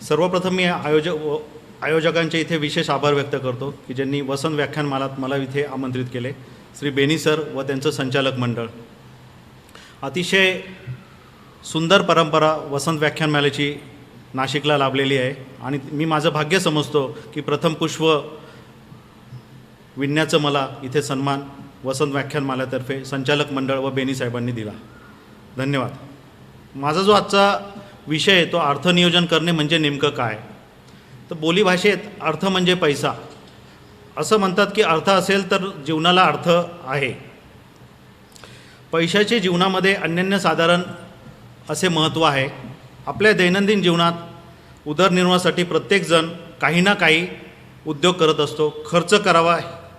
सर्वप्रथम मी आयोजकांचे इथे विशेष आभार व्यक्त करतो की ज्यांनी वसंत व्याख्यानमालात मला इथे आमंत्रित केले. श्री बेनी सर व त्यांचं संचालक मंडळ. अतिशय सुंदर परंपरा वसंत व्याख्यानमालेची नाशिकला लाभलेली आहे आणि मी माझं भाग्य समजतो की प्रथम पुष्प विणण्याचं मला इथे सन्मान वसंत व्याख्यानमालातर्फे संचालक मंडळ व बेनी साहेबांनी दिला. धन्यवाद. माझा जो आजचा विषय आहे तो अर्थनियोजन करणे म्हणजे नेमकं काय. तर बोलीभाषेत अर्थ म्हणजे पैसा असं म्हणतात की अर्थ असेल तर जीवनाला अर्थ आहे. पैशाचे जीवनामध्ये अनन्यसाधारण असे महत्त्व आहे. आपल्या दैनंदिन जीवनात उदरनिर्वाहासाठी प्रत्येकजण काही ना काही उद्योग करत असतो,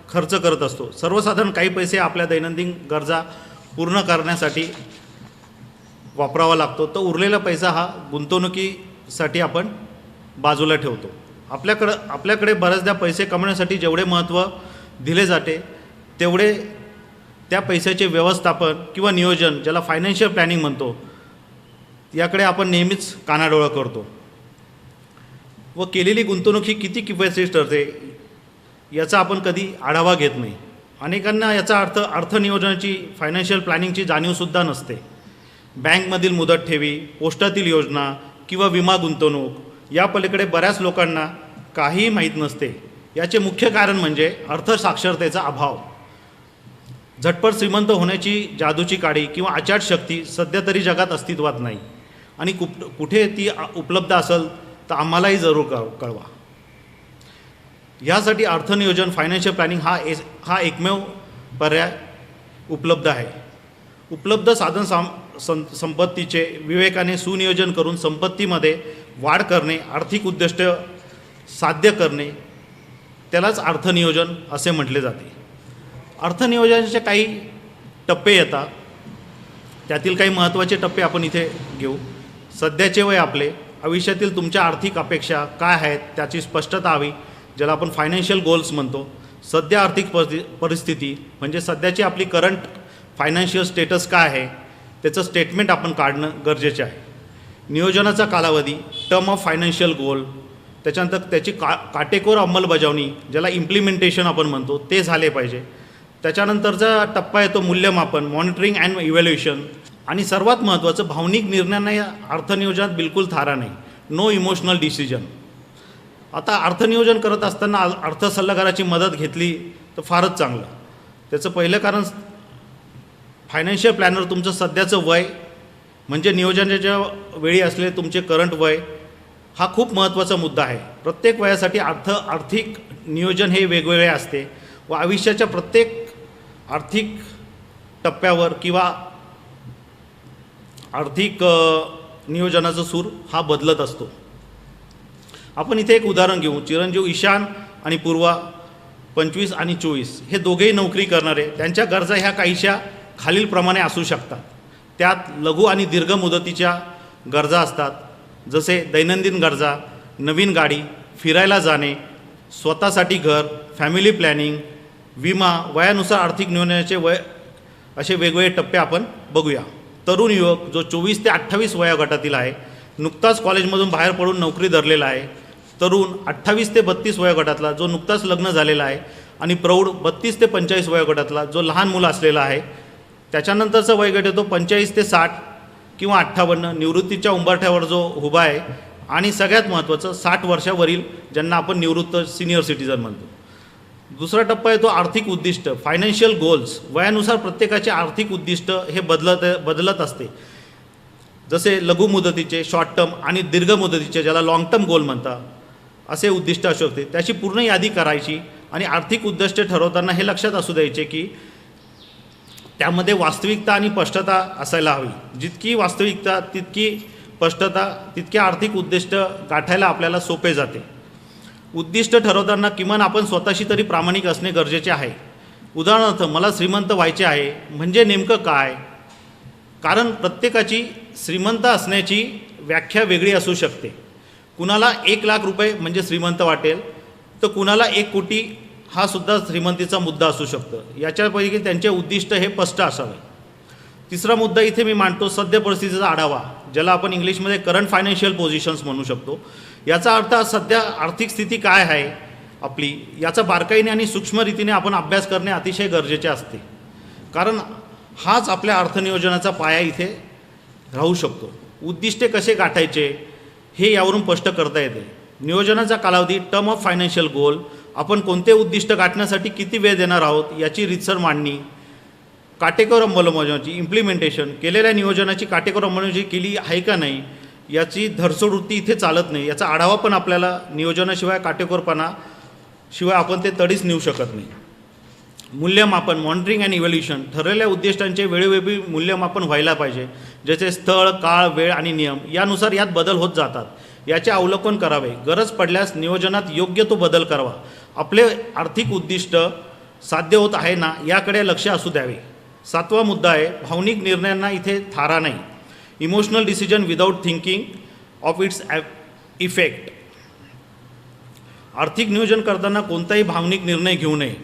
खर्च करत असतो. सर्वसाधारण काही पैसे आपल्या दैनंदिन गरजा पूर्ण करण्यासाठी वापरावा लागतो, तर उरलेला पैसा हा गुंतवणुकीसाठी आपण बाजूला ठेवतो. आपल्याकडे बऱ्याचदा पैसे कमवण्यासाठी जेवढे महत्त्व दिले जाते तेवढे त्या पैशाचे व्यवस्थापन किंवा नियोजन, ज्याला फायनान्शियल प्लॅनिंग म्हणतो, याकडे आपण नेहमीच कानाडोळा करतो व केलेली गुंतवणूक ही किती किफायतशीर ठरते याचा आपण कधी आढावा घेत नाही. अनेकांना याचा अर्थनियोजनाची फायनान्शियल प्लॅनिंगची जाणीवसुद्धा नसते. बँकमधील मुदत ठेवी, पोस्टातील योजना किंवा विमा गुंतवणूक या पलीकडे बऱ्याच लोकांना काहीही माहीत नसते. याचे मुख्य कारण म्हणजे अर्थसाक्षरतेचा अभाव. झटपट श्रीमंत होण्याची जादूची काडी किंवा अचाट शक्ती सध्या तरी जगात अस्तित्वात नाही आणि कुठे ती उपलब्ध असेल तर आम्हालाही जरूर कळवा. यासाठी अर्थनियोजन फायनान्शियल प्लॅनिंग हा एकमेव पर्याय उपलब्ध आहे. उपलब्ध संपत्तीचे विवेकाने सुनियोजन करून संपत्तीमध्ये वाढ करणे, आर्थिक उद्दिष्ट साध्य करणे, त्यालाच अर्थनियोजन असे म्हटले जाते. अर्थनियोजनाचे काही टप्पे येतात. त्यातील काही महत्त्वाचे टप्पे आपण इथे घेऊ. सध्याचे वय आपले, आयुष्यातील तुमच्या आर्थिक अपेक्षा काय आहेत त्याची स्पष्टता हवी, ज्याला आपण फायनान्शियल गोल्स म्हणतो. सध्या आर्थिक परिस्थिती म्हणजे सध्याची आपली करंट फायनान्शियल स्टेटस काय आहे त्याचं स्टेटमेंट आपण काढणं गरजेचे आहे. नियोजनाचा कालावधी, टर्म ऑफ फायनान्शियल गोल, त्याच्यानंतर त्याची काटेकोर अंमलबजावणी, ज्याला इम्प्लिमेंटेशन आपण म्हणतो, ते झाले पाहिजे. त्याच्यानंतरचा टप्पा येतो मूल्यमापन, मॉनिटरिंग अँड इव्हॅल्युएशन. आणि सर्वात महत्त्वाचं, भावनिक निर्णयांना या अर्थनियोजनात बिलकुल थारा नाही. No emotional decision. आता अर्थनियोजन करत असताना अर्थ सल्लागाराची मदत घेतली तर फारच चांगलं. त्याचं पहिलं कारण, फायनान्शियल प्लॅनर तुमचं सध्याचं वय म्हणजे नियोजनाच्या वेळी असलेले तुमचे करंट वय हा खूप महत्त्वाचा मुद्दा आहे. प्रत्येक वयासाठी आर्थिक नियोजन हे वेगवेगळे असते व आयुष्याच्या प्रत्येक आर्थिक टप्प्यावर किंवा आर्थिक नियोजनाचा सूर हा बदलत असतो. आपण इथे एक उदाहरण घेऊ. चिरंजीव ईशान आणि पूर्वा 25 आणि 24 हे दोघेही नोकरी करणारे. त्यांच्या गरजा ह्या काहीशा खालीलप्रमाणे असू शकतात. त्यात लघु आणि दीर्घ मुदतीच्या गरजा असतात, जसे दैनंदिन गरजा, नवीन गाडी, फिरायला जाणे, स्वतःसाठी घर, फॅमिली प्लॅनिंग, विमा. वयानुसार आर्थिक नियोजनाचे वय असे वेगवेगळे टप्पे आपण बघूया. तरुण युवक जो 24 ते 28 वयोगटातील आहे, नुकताच कॉलेजमधून बाहेर पडून नोकरी धरलेला आहे. तरुण 28 ते 32 वयोगटातला जो नुकताच लग्न झालेला आहे आणि प्रौढ 32 ते 45 वयोगटातला जो लहान मुलं असलेला आहे. त्याच्यानंतरचा वयोगट येतो 45 ते 60 किंवा 58, निवृत्तीच्या उंबरठ्यावर जो उभा आहे. आणि सगळ्यात महत्त्वाचं 60 वर्षावरील, ज्यांना आपण निवृत्त सिनियर सिटीजन म्हणतो. दुसरा टप्पा आहे तो आर्थिक उद्दिष्ट, फायनान्शियल गोल्स. वयानुसार प्रत्येकाचे आर्थिक उद्दिष्ट हे बदलत असते. जसे लघु मुदतीचे, शॉर्ट टर्म आणि दीर्घ मुदतीचे, ज्याला लाँग टर्म गोल म्हणतात, असे उद्दिष्ट असू शकते. त्याची पूर्ण यादी करायची आणि आर्थिक उद्दिष्ट ठरवताना हे लक्षात असू द्यायचे की त्यामध्ये वास्तविकता आणि स्पष्टता असायला हवी. जितकी वास्तविकता तितकी स्पष्टता तितके आर्थिक उद्दिष्ट गाठायला आपल्याला सोपे जाते. उद्दिष्ट ठरवताना किमान आपण स्वतःशी तरी प्रामाणिक असणे गरजेचे आहे. उदाहरणार्थ, मला श्रीमंत व्हायचे आहे म्हणजे नेमकं काय. कारण प्रत्येकाची श्रीमंत असण्याची व्याख्या वेगळी असू शकते. कुणाला 1 लाख रुपये म्हणजे श्रीमंत वाटेल, तर कुणाला 1 कोटी हा सुद्धा श्रीमंतीचा मुद्दा असू शकतो. याच्यापैकी त्यांचे उद्दिष्ट हे स्पष्ट असावे. तिसरा मुद्दा इथे मी मांडतो, सद्य परिस्थितीचा आढावा, ज्याला आपण इंग्लिशमध्ये करंट फायनान्शियल पोझिशन्स म्हणू शकतो. याचा अर्थ सध्या आर्थिक स्थिती काय आहे आपली याचा बारकाईने आणि सूक्ष्म रीतीने आपण अभ्यास करणे अतिशय गरजेचे असते, कारण हाच आपल्या अर्थनियोजनाचा पाया इथे राहू शकतो. उद्दिष्टे कसे गाठायचे हे यावरून स्पष्ट करता येते. नियोजनाचा कालावधी, टर्म ऑफ फायनान्शियल गोल, आपण कोणते उद्दिष्ट गाठण्यासाठी किती वेळ देणार आहोत याची रीतसर मांडणी, काटेकोर अंमलबजावणी, इम्प्लिमेंटेशन, केलेल्या नियोजनाची काटेकोर अंमलबजावणी केली आहे का नाही याची धरसोड वृत्ती इथे चालत नाही. याचा आढावा पण आपल्याला नियोजनाशिवाय, काटेकोरपणा शिवाय आपण ते तडीच नेऊ शकत नाही. मूल्यमापन, मॉनिटरिंग अँड इव्हॅल्युएशन, ठरलेल्या उद्दिष्टांचे वेळोवेळी मूल्यमापन व्हायला पाहिजे. ज्याचे स्थळ, काळ, वेळ आणि नियम यानुसार यात बदल होत जातात, याचे अवलोकन करावे. गरज पडल्यास नियोजनात योग्य तो बदल करावा. आपले आर्थिक उद्दिष्ट साध्य होत आहे ना याकडे लक्ष असू द्यावे. 7वा मुद्दा आहे, भावनिक निर्णयांना इथे थारा नाही. Emotional decision without thinking of its effect. आर्थिक नियोजन करताना कोणताही भावनिक निर्णय घेऊ नये.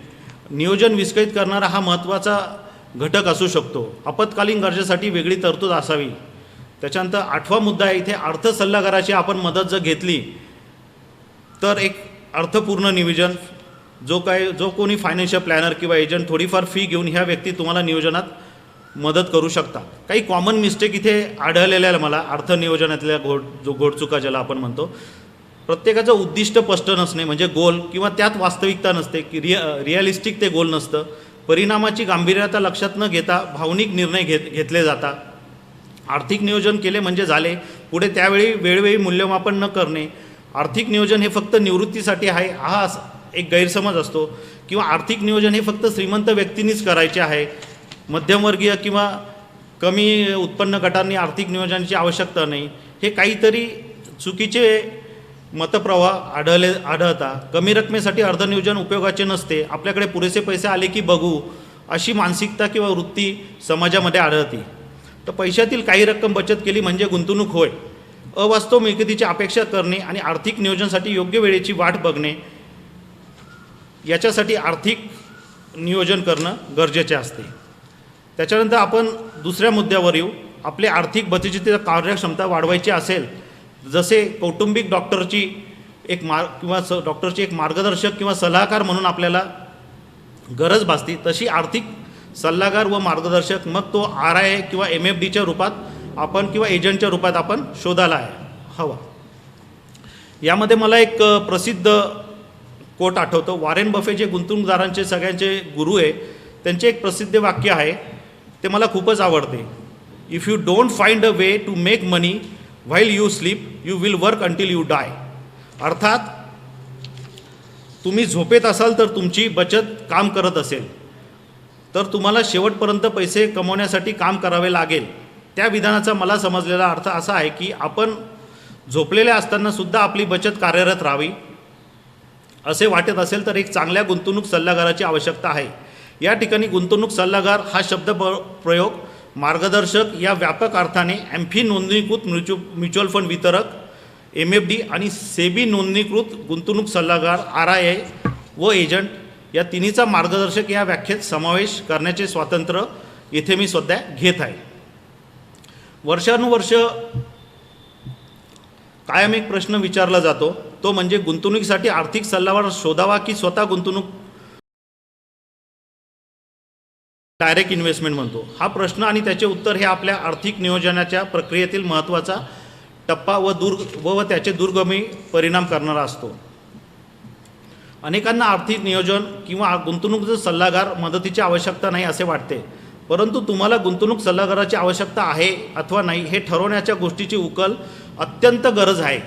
नियोजन विस्कळीत करणारा हा महत्त्वाचा घटक असू शकतो. आपत्कालीन गरजेसाठी वेगळी तरतूद असावी. त्याच्यानंतर 8वा मुद्दा आहे इथे, अर्थ सल्लागाराची आपण मदत जर घेतली तर एक अर्थपूर्ण नियोजन, जो कोणी फायनान्शियल प्लॅनर किंवा एजंट थोडीफार फी घेऊन ह्या व्यक्ती तुम्हाला नियोजनात मदत करू शकतात. काही कॉमन मिस्टेक इथे आढळलेल्या मला अर्थनियोजनातल्या घोडचुका ज्याला आपण म्हणतो. प्रत्येकाचं उद्दिष्ट स्पष्ट नसणे म्हणजे गोल, किंवा त्यात वास्तविकता नसते की रिअलिस्टिक ते गोल नसतं. परिणामाची गांभीर्यता लक्षात न घेता भावनिक निर्णय घेतले जातात. आर्थिक नियोजन केले म्हणजे झाले, पुढे त्यावेळी वेळोवेळी मूल्यमापन न करणे. आर्थिक नियोजन हे फक्त निवृत्तीसाठी आहे हा एक गैरसमज असतो, किंवा आर्थिक नियोजन हे फक्त श्रीमंत व्यक्तींनीच करायचे आहे. मध्यमवर्गीय किंवा कमी उत्पन्न गटांनी आर्थिक नियोजनाची आवश्यकता नाही. हे काहीतरी चुकीचे मतप्रवाह आढळता. कमी रकमेसाठी अर्धनियोजन उपयोगाचे नसते, आपल्याकडे पुरेसे पैसे आले की बघू अशी मानसिकता किंवा वृत्ती समाजामध्ये आढळते. तर पैशातील काही रक्कम बचत केली म्हणजे गुंतवणूक होय. अवास्तव मिळकतीची अपेक्षा करणे आणि आर्थिक नियोजनासाठी योग्य वेळेची वाट बघणे याच्यासाठी आर्थिक नियोजन करणं गरजेचे असते. त्याच्यानंतर आपण दुसऱ्या मुद्द्यावर येऊ. आपले आर्थिक बचतीची कार्यक्षमता वाढवायची असेल, जसे कौटुंबिक डॉक्टरची एक डॉक्टरची एक मार्गदर्शक किंवा सल्लागार म्हणून आपल्याला गरज भासते, तशी आर्थिक सल्लागार व मार्गदर्शक मग तो RIA किंवा MFDच्या रूपात आपण किंवा एजंटच्या रूपात आपण शोधायला हवा. यामध्ये मला एक प्रसिद्ध कोट आठवतो. वॉरेन बफे जे गुंतवणूकदारांचे सगळ्यांचे गुरु आहे, त्यांचे एक प्रसिद्ध वाक्य आहे, ते मला खूपच आवडते. If you don't find a way to make money while you sleep, you will work until you die. अर्थात तुम्ही झोपेत असाल तर तुमची बचत काम करत असेल तर तुम्हाला शेवटपर्यंत पैसे कमवण्यासाठी काम करावे लागेल. त्या विधानाचा मला समजलेला अर्थ असा आहे की आपण झोपलेल्या असताना सुद्धा आपली बचत कार्यरत राहावी. असे वाटत असेल तर एक चांगल्या गुंतवणूक सल्लागाराची आवश्यकता आहे. या ठिकाणी गुंतवणूक सल्लागार हा शब्द प्रयोग मार्गदर्शक या व्यापक अर्थाने एम्फी नोंदणीकृत म्युच्युअल फंड वितरक, MFD आणि सेबी नोंदणीकृत गुंतवणूक सल्लागार RIA व एजंट या तिन्हीचा मार्गदर्शक या व्याख्येत समावेश करण्याचे स्वातंत्र्य येथे मी सध्या घेत आहे. वर्षानुवर्ष कायम एक प्रश्न विचारला जातो, तो म्हणजे गुंतवणुकीसाठी आर्थिक सल्लागार शोधावा की स्वतः गुंतवणूक डायरेक्ट इन्व्हेस्टमेंट म्हणतो. हा प्रश्न आणि त्याचे उत्तर हे आपल्या आर्थिक नियोजनाच्या प्रक्रियेतील महत्त्वाचा टप्पा व त्याचे दूरगामी परिणाम करणारा असतो. अनेकांना आर्थिक नियोजन किंवा गुंतवणूक सल्लागार मदतीची आवश्यकता नाही असे वाटते, परंतु तुम्हाला गुंतवणूक सल्लागाराची आवश्यकता आहे अथवा नाही हे ठरवण्याच्या गोष्टीची उकल अत्यंत गरज आहे.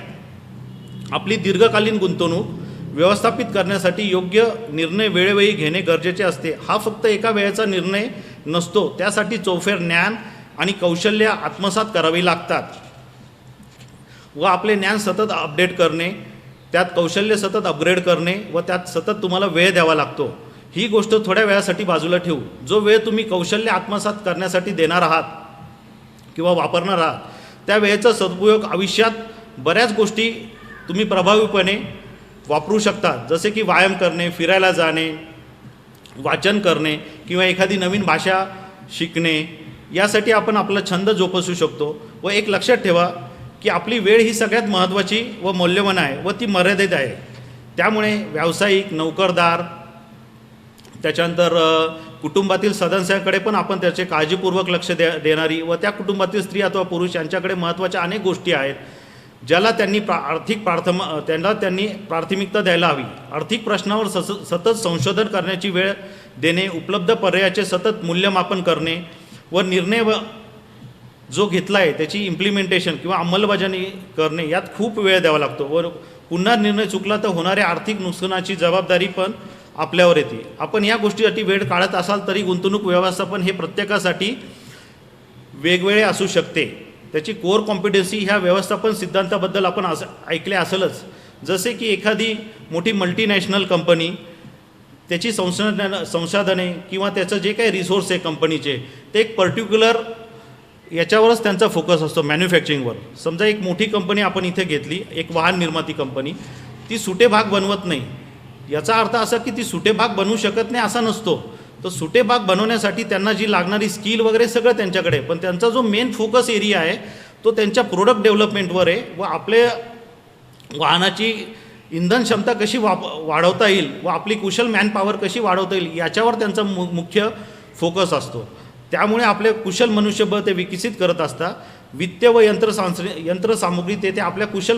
आपली दीर्घकालीन गुंतवणूक व्यवस्थापित करण्यासाठी योग्य निर्णय वेळोवेळी घेणे गरजेचे असते. हा फक्त एका वेळेचा निर्णय नसतो, त्यासाठी चौफेर ज्ञान आणि कौशल्य आत्मसात करावी लागतात व आपले ज्ञान सतत अपडेट करणे, त्यात कौशल्य सतत अपग्रेड करणे व त्यात सतत तुम्हाला वेळ द्यावा लागतो. ही गोष्ट थोड्या वेळासाठी बाजूला ठेवू. जो वेळ तुम्ही कौशल्य आत्मसात करण्यासाठी देणार आहात किंवा वापरणार आहात त्या वेळेचा सदुपयोग आयुष्यात बऱ्याच गोष्टी तुम्ही प्रभावीपणे वापरू शकता, जसे की व्यायाम करणे, फिरायला जाणे, वाचन करणे किंवा एखादी नवीन भाषा शिकणे. यासाठी आपण आपला छंद जोपासू शकतो. व एक लक्षात ठेवा की आपली वेळ ही सगळ्यात महत्त्वाची व मौल्यवान आहे व ती मर्यादित आहे. त्यामुळे व्यावसायिक, नोकरदार, त्याच्यानंतर कुटुंबातील सदस्यांकडे पण आपण त्याचे काळजीपूर्वक लक्ष देणारी व त्या कुटुंबातील स्त्री अथवा पुरुष यांच्याकडे महत्त्वाच्या अनेक गोष्टी आहेत ज्याला त्यांनी त्यांनी प्राथमिकता द्यायला हवी. आर्थिक प्रश्नावर सतत संशोधन करण्याची वेळ देणे, उपलब्ध पर्यायाचे सतत मूल्यमापन करणे व निर्णय जो घेतला आहे त्याची इम्प्लिमेंटेशन किंवा अंमलबजावणी करणे यात खूप वेळ द्यावा लागतो व पुन्हा निर्णय चुकला तर होणाऱ्या आर्थिक नुकसानाची जबाबदारी पण आपल्यावर येते. आपण या गोष्टीसाठी वेळ काढत असाल तरी गुंतवणूक व्यवस्थापन हे प्रत्येकासाठी वेगवेगळे असू शकते. त्याची कोर कॉम्पिटन्सी ह्या व्यवस्थापन सिद्धांताबद्दल आपण ऐकले असेलच. जसे की एखादी मोठी मल्टीनॅशनल कंपनी त्याची संसाधने किंवा त्याचं जे काही रिसोर्स आहे कंपनीचे ते एक पर्टिक्युलर याच्यावरच त्यांचा फोकस असतो, मॅन्युफॅक्चरिंगवर. समजा एक मोठी कंपनी आपण इथे घेतली, एक वाहन निर्माती कंपनी, ती सुटे भाग बनवत नाही. याचा अर्थ असा की ती सुटे भाग बनवू शकत नाही असा नसतो. तर सुटे भाग बनवण्यासाठी त्यांना जी लागणारी स्किल वगैरे सगळं त्यांच्याकडे, पण त्यांचा जो मेन फोकस एरिया आहे तो त्यांच्या प्रोडक्ट डेव्हलपमेंटवर आहे व आपले वाहनाची इंधन क्षमता कशी वाढवता येईल व आपली कुशल मॅनपॉवर कशी वाढवता येईल याच्यावर त्यांचा मुख्य फोकस असतो. त्यामुळे आपले कुशल मनुष्यबळ ते विकसित करत असतात. वित्त व यंत्रसामुग्री ते आपल्या कुशल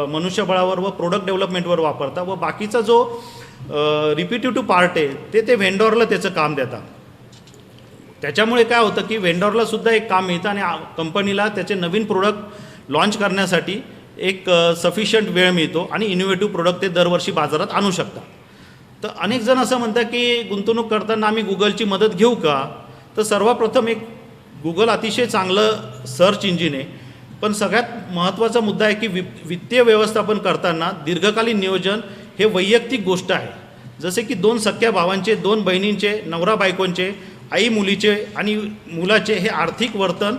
मनुष्यबळावर व प्रोडक्ट डेव्हलपमेंटवर वापरतात व बाकीचा जो रिपिटेटिव्ह पार्ट आहे ते व्हेंडॉरला त्याचं काम देतात. त्याच्यामुळे काय होतं की व्हेंडॉरला सुद्धा एक काम मिळतं आणि कंपनीला त्याचे नवीन प्रोडक्ट लॉन्च करण्यासाठी एक सफिशियंट वेळ मिळतो आणि इनोव्हेटिव्ह प्रोडक्ट ते दरवर्षी बाजारात आणू शकतात. तर अनेक जण असं म्हणतात की गुंतवणूक करताना आम्ही गुगलची मदत घेऊ का? तर सर्वप्रथम एक गुगल अतिशय चांगलं सर्च इंजिन आहे, पण सगळ्यात महत्त्वाचा मुद्दा आहे की वित्तीय व्यवस्थापन करताना दीर्घकालीन नियोजन हे वैयक्तिक गोष्ट आहे. जसे की 2 सख्या भावांचे, 2 बहिणींचे, नवरा बायकोंचे, आई मुलीचे आणि मुलाचे हे आर्थिक वर्तन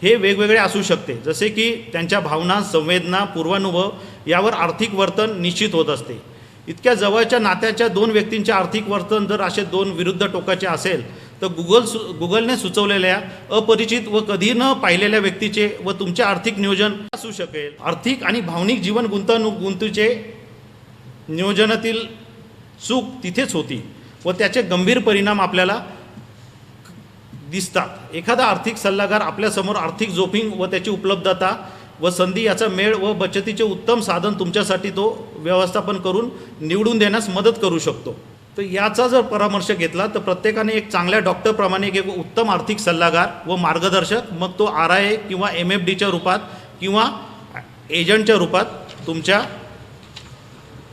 हे वेगवेगळे असू शकते. जसे की त्यांच्या भावना, संवेदना, पूर्वानुभव यावर आर्थिक वर्तन निश्चित होत असते. इतक्या जवळच्या नात्याच्या 2 व्यक्तींचे आर्थिक वर्तन जर असे 2 विरुद्ध टोकाचे असेल तर गुगलने सुचवलेल्या अपरिचित व कधी न पाहिलेल्या व्यक्तीचे व तुमचे आर्थिक नियोजन असू शकेल. आर्थिक आणि भावनिक जीवन गुंतवणुकीचे नियोजनातील चूक तिथेच होती व त्याचे गंभीर परिणाम आपल्याला दिसतात. एखादा आर्थिक सल्लागार आपल्यासमोर आर्थिक जोखीम व त्याची उपलब्धता व संधी याचा मेळ व बचतीचे उत्तम साधन तुमच्यासाठी तो व्यवस्थापन करून निवडून देण्यास मदत करू शकतो. तर याचा जर परामर्श घेतला तर प्रत्येकाने एक चांगल्या डॉक्टरप्रमाणे एक उत्तम आर्थिक सल्लागार व मार्गदर्शक, मग तो RIA किंवा MFDच्या रूपात किंवा एजंटच्या रूपात तुमच्या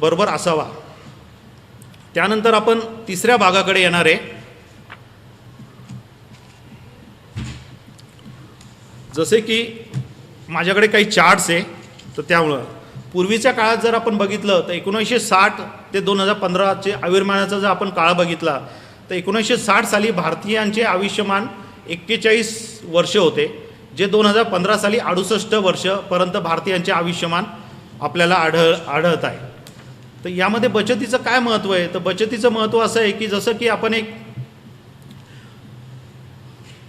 बरोबर असावा. त्यानंतर आपण तिसऱ्या भागाकडे येणार आहे. जसे की माझ्याकडे काही चार्ट्स आहे, तर त्यामुळं पूर्वीच्या काळात जर आपण बघितलं तर 1960 ते 2015चे आयुर्मानाचा जर आपण काळ बघितला तर 1960 साली भारतीयांचे आयुष्यमान 41 वर्ष होते, जे 2015 साली 68 वर्षपर्यंत भारतीयांचे आयुष्यमान आपल्याला आढळत आहे. तर यामध्ये बचतीचं काय महत्त्व आहे? तर बचतीचं महत्त्व असं आहे की जसं की आपण एक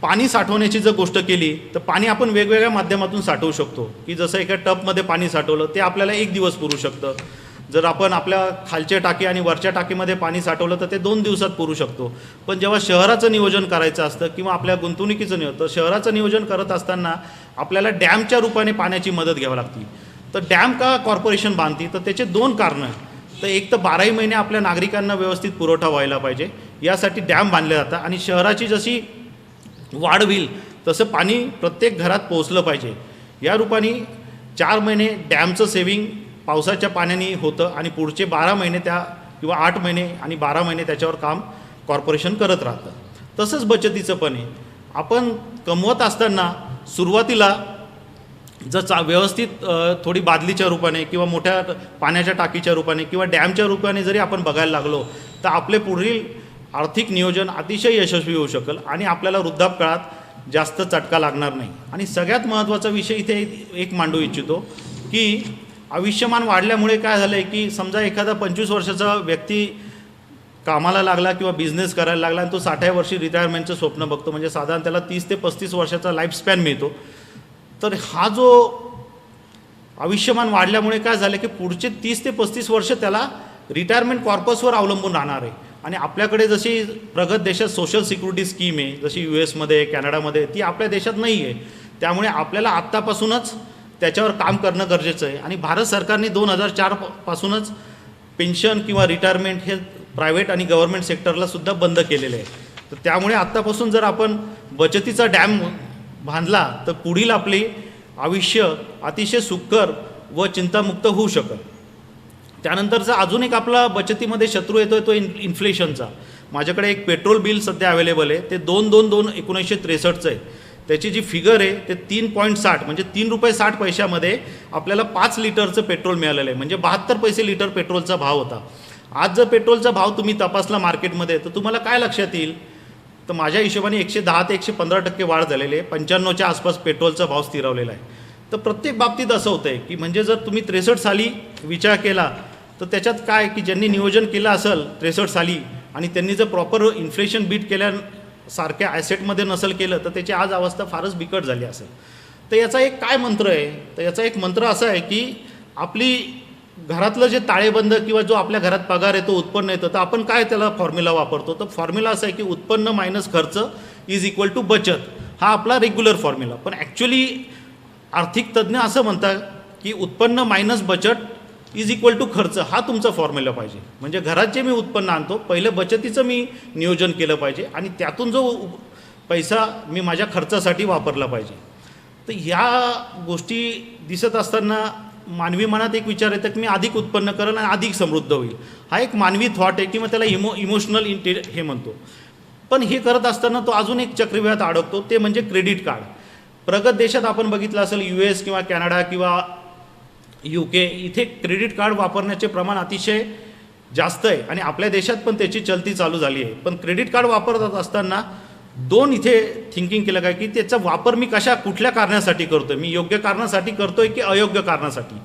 पाणी साठवण्याची जर गोष्ट केली तर पाणी आपण वेगवेगळ्या माध्यमातून साठवू शकतो. की जसं एका टबमध्ये पाणी साठवलं ते आपल्याला 1 दिवस पुरू शकतं. जर आपण आपल्या खालच्या टाकी आणि वरच्या टाकीमध्ये पाणी साठवलं तर ते 2 दिवसात पुरू शकतो. पण जेव्हा शहराचं नियोजन करायचं असतं किंवा आपल्या गुंतवणुकीचं नियोजन, तर शहराचं नियोजन करत असताना आपल्याला डॅमच्या रूपाने पाण्याची मदत घ्यावी लागते. तर डॅम का कॉर्पोरेशन बांधती? तर त्याचे 2 कारणं. तर एक तर 12ही महिने आपल्या नागरिकांना व्यवस्थित पुरवठा व्हायला पाहिजे, यासाठी डॅम बांधले जातात. आणि शहराची जशी वाढ होईल तसं पाणी प्रत्येक घरात पोहोचलं पाहिजे. या रूपाने 4 महिने डॅमचं सेविंग पावसाच्या पाण्याने होतं आणि पुढचे 12 महिने किंवा 8 महिने आणि 12 महिने त्याच्यावर काम कॉर्पोरेशन करत राहतं. तसंच बचतीचं पण आहे. आपण कमवत असताना सुरुवातीला जर व्यवस्थित थोडी बादलीच्या रूपाने किंवा मोठ्या पाण्याच्या टाकीच्या रूपाने किंवा डॅमच्या रूपाने जरी आपण बघायला लागलो तर आपले पुढील आर्थिक नियोजन अतिशय यशस्वी होऊ शकेल आणि आपल्याला वृद्धापकाळात जास्त चटका लागणार नाही. आणि सगळ्यात महत्त्वाचा विषय इथे एक मांडू इच्छितो की आयुष्यमान वाढल्यामुळे काय झालं आहे की समजा एखादा 25 वर्षाचा व्यक्ती कामाला लागला किंवा बिझनेस करायला लागला आणि तो 60व्या वर्षी रिटायरमेंटचं स्वप्न बघतो, म्हणजे साधारण त्याला 30 ते 35 वर्षाचा लाईफ स्पॅन मिळतो. तर हा जो आयुष्यमान वाढल्यामुळे काय झालं की पुढचे 30 ते 35 वर्ष त्याला रिटायरमेंट कॉर्पसवर अवलंबून राहणार आहे. आणि आपल्याकडे जशी प्रगत देशात सोशल सिक्युरिटी स्कीम आहे, जशी US मध्ये कॅनडामध्ये, ती आपल्या देशात नाही आहे. त्यामुळे आपल्याला आत्तापासूनच त्याच्यावर काम करणं गरजेचं आहे. आणि भारत सरकारने 2004 पासूनच पेन्शन किंवा रिटायरमेंट हे प्रायव्हेट आणि गव्हर्नमेंट सेक्टरला सुद्धा बंद केलेलं आहे. तर त्यामुळे आत्तापासून जर आपण बचतीचा डॅम बांधला तर पुढील आपले आयुष्य अतिशय सुखकर व चिंतामुक्त होऊ शकतं. त्यानंतरचा अजून एक आपला बचतीमध्ये शत्रू येतो तो इन्फ्लेशनचा. माझ्याकडे एक पेट्रोल बिल सध्या अवेलेबल आहे, ते 2/2/1963चं आहे. त्याची जी फिगर आहे ते 3.60 म्हणजे ₹3.60 आपल्याला 5 लिटरचं पेट्रोल मिळालेलं आहे. म्हणजे 72 पैसे लिटर पेट्रोलचा भाव होता. आज जर पेट्रोलचा भाव तुम्ही तपासला मार्केटमध्ये तर तुम्हाला काय लक्षात येईल, तर माझ्या हिशोबाने 110 ते 115% वाढ झालेली आहे. 95च्या आसपास पेट्रोलचा भाव स्थिरावलेला आहे. तर प्रत्येक बाबतीत असं होतं आहे की म्हणजे जर तुम्ही 63 साली विचार केला तर त्याच्यात काय की ज्यांनी नियोजन केलं असेल 63 साली आणि त्यांनी जर प्रॉपर इन्फ्लेशन बीट केल्यासारख्या ॲसेटमध्ये नसेल केलं तर त्याची आज अवस्था फारच बिकट झाली असेल. तर याचा एक काय मंत्र आहे, तर याचा एक मंत्र असा आहे की आपली घरातलं जे ताळेबंद किंवा जो आपल्या घरात पगार येतो, उत्पन्न येतं, तर आपण काय त्याला फॉर्म्युला वापरतो, तर फॉर्म्युला असा आहे की उत्पन्न मायनस खर्च इज इक्वल टू बचत. हा आपला रेग्युलर फॉर्म्युला. पण ॲक्च्युली आर्थिक तज्ज्ञ असं म्हणतात की उत्पन्न मायनस बचत इज इक्वल टू खर्च हा तुमचा फॉर्म्युला पाहिजे. म्हणजे घरात जे मी उत्पन्न आणतो पहिलं बचतीचं मी नियोजन केलं पाहिजे आणि त्यातून जो पैसा मी माझ्या खर्चासाठी वापरला पाहिजे. तर ह्या गोष्टी दिसत असताना मानवी मनात एक विचार येतं की मी अधिक उत्पन्न करेन आणि अधिक समृद्ध होईल. हा एक मानवी थॉट आहे किंवा त्याला इमोशनल हे म्हणतो. पण हे करत असताना तो अजून एक चक्रव्यूहात अडकतो, ते म्हणजे क्रेडिट कार्ड. प्रगत देशात आपण बघितलं असेल US किंवा कॅनडा किंवा UK, इथे क्रेडिट कार्ड वापरण्याचे प्रमाण अतिशय जास्त आहे आणि आपल्या देशात पण त्याची चलती चालू झाली आहे. पण क्रेडिट कार्ड वापरत असताना दोन इथे थिंकिंग केलं काय की त्याचा वापर मी कुठल्या कारणासाठी करतोय, मी योग्य कारणासाठी करतोय की अयोग्य कारणासाठी.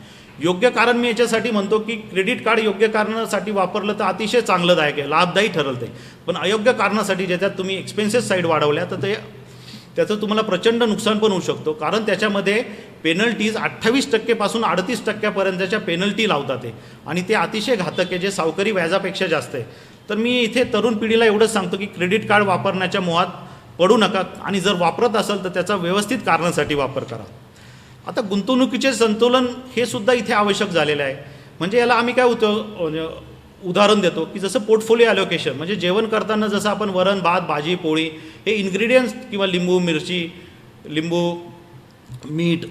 योग्य कारण मी याच्यासाठी म्हणतो की क्रेडिट कार्ड योग्य कारणासाठी वापरलं तर अतिशय चांगलंदायक आहे, लाभदायी ठरलं ते. पण अयोग्य कारणासाठी ज्याच्यात तुम्ही एक्सपेन्सेस साईड वाढवल्या तर त्याचं तुम्हाला प्रचंड नुकसान पण होऊ शकतो. कारण त्याच्यामध्ये पेनल्टीज 28% पासून 38% पेनल्टी लावतात ते आणि ते अतिशय घातक आहे, जे सावकारी व्याजापेक्षा जास्त आहे. तर मी इथे तरुण पिढीला एवढंच सांगतो की क्रेडिट कार्ड वापरण्याच्या मोहात पडू नका आणि जर वापरत असाल तर त्याचा व्यवस्थित कारणासाठी वापर करा. आता गुंतवणुकीचे संतुलन हे सुद्धा इथे आवश्यक झालेलं आहे. म्हणजे याला आम्ही काय उदाहरण देतो की जसं पोर्टफोलिओ ॲलोकेशन, म्हणजे जेवण करताना जसं आपण वरण भात भाजी पोळी हे इन्ग्रेडियंट्स किंवा लिंबू मिरची लिंबू मीठ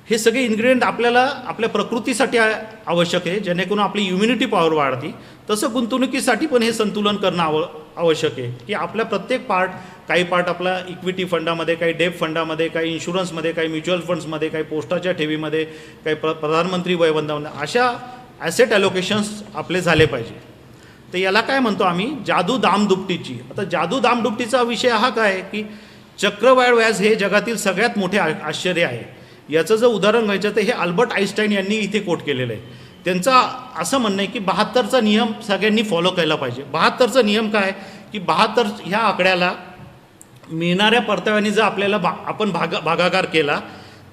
हे सगळे इन्ग्रेडियंट आपल्याला आपल्या प्रकृतीसाठी आवश्यक आहे, जेणेकरून आपली इम्युनिटी पॉवर वाढते. तसं गुंतवणुकीसाठी पण हे संतुलन करणं आवश्यक आहे की आपल्या प्रत्येक काही पार्ट आपला इक्विटी फंडामध्ये, काही डेप फंडामध्ये, काही इन्शुरन्समध्ये, काही म्युच्युअल फंड्समध्ये, काही पोस्टाच्या ठेवीमध्ये, काही प्रधानमंत्री वयवंदामध्ये अशा ॲसेट ॲलोकेशन्स आपले झाले पाहिजे. तर याला काय म्हणतो आम्ही, जादू दामदुपटीची. आता जादू दामदुपटीचा विषय हा काय की चक्रवाढ व्याज हे जगातील सगळ्यात मोठे आश्चर्य आहे. याचं जर उदाहरण घ्यायचं तर हे अल्बर्ट आईन्स्टाईन यांनी इथे कोट केलेलं आहे. त्यांचा असं म्हणणं आहे की 72चा नियम सगळ्यांनी फॉलो केला पाहिजे. 72चा नियम काय की 72 ह्या आकड्याला मिळणाऱ्या परताव्याने जर आपल्याला आपण भागाकार केला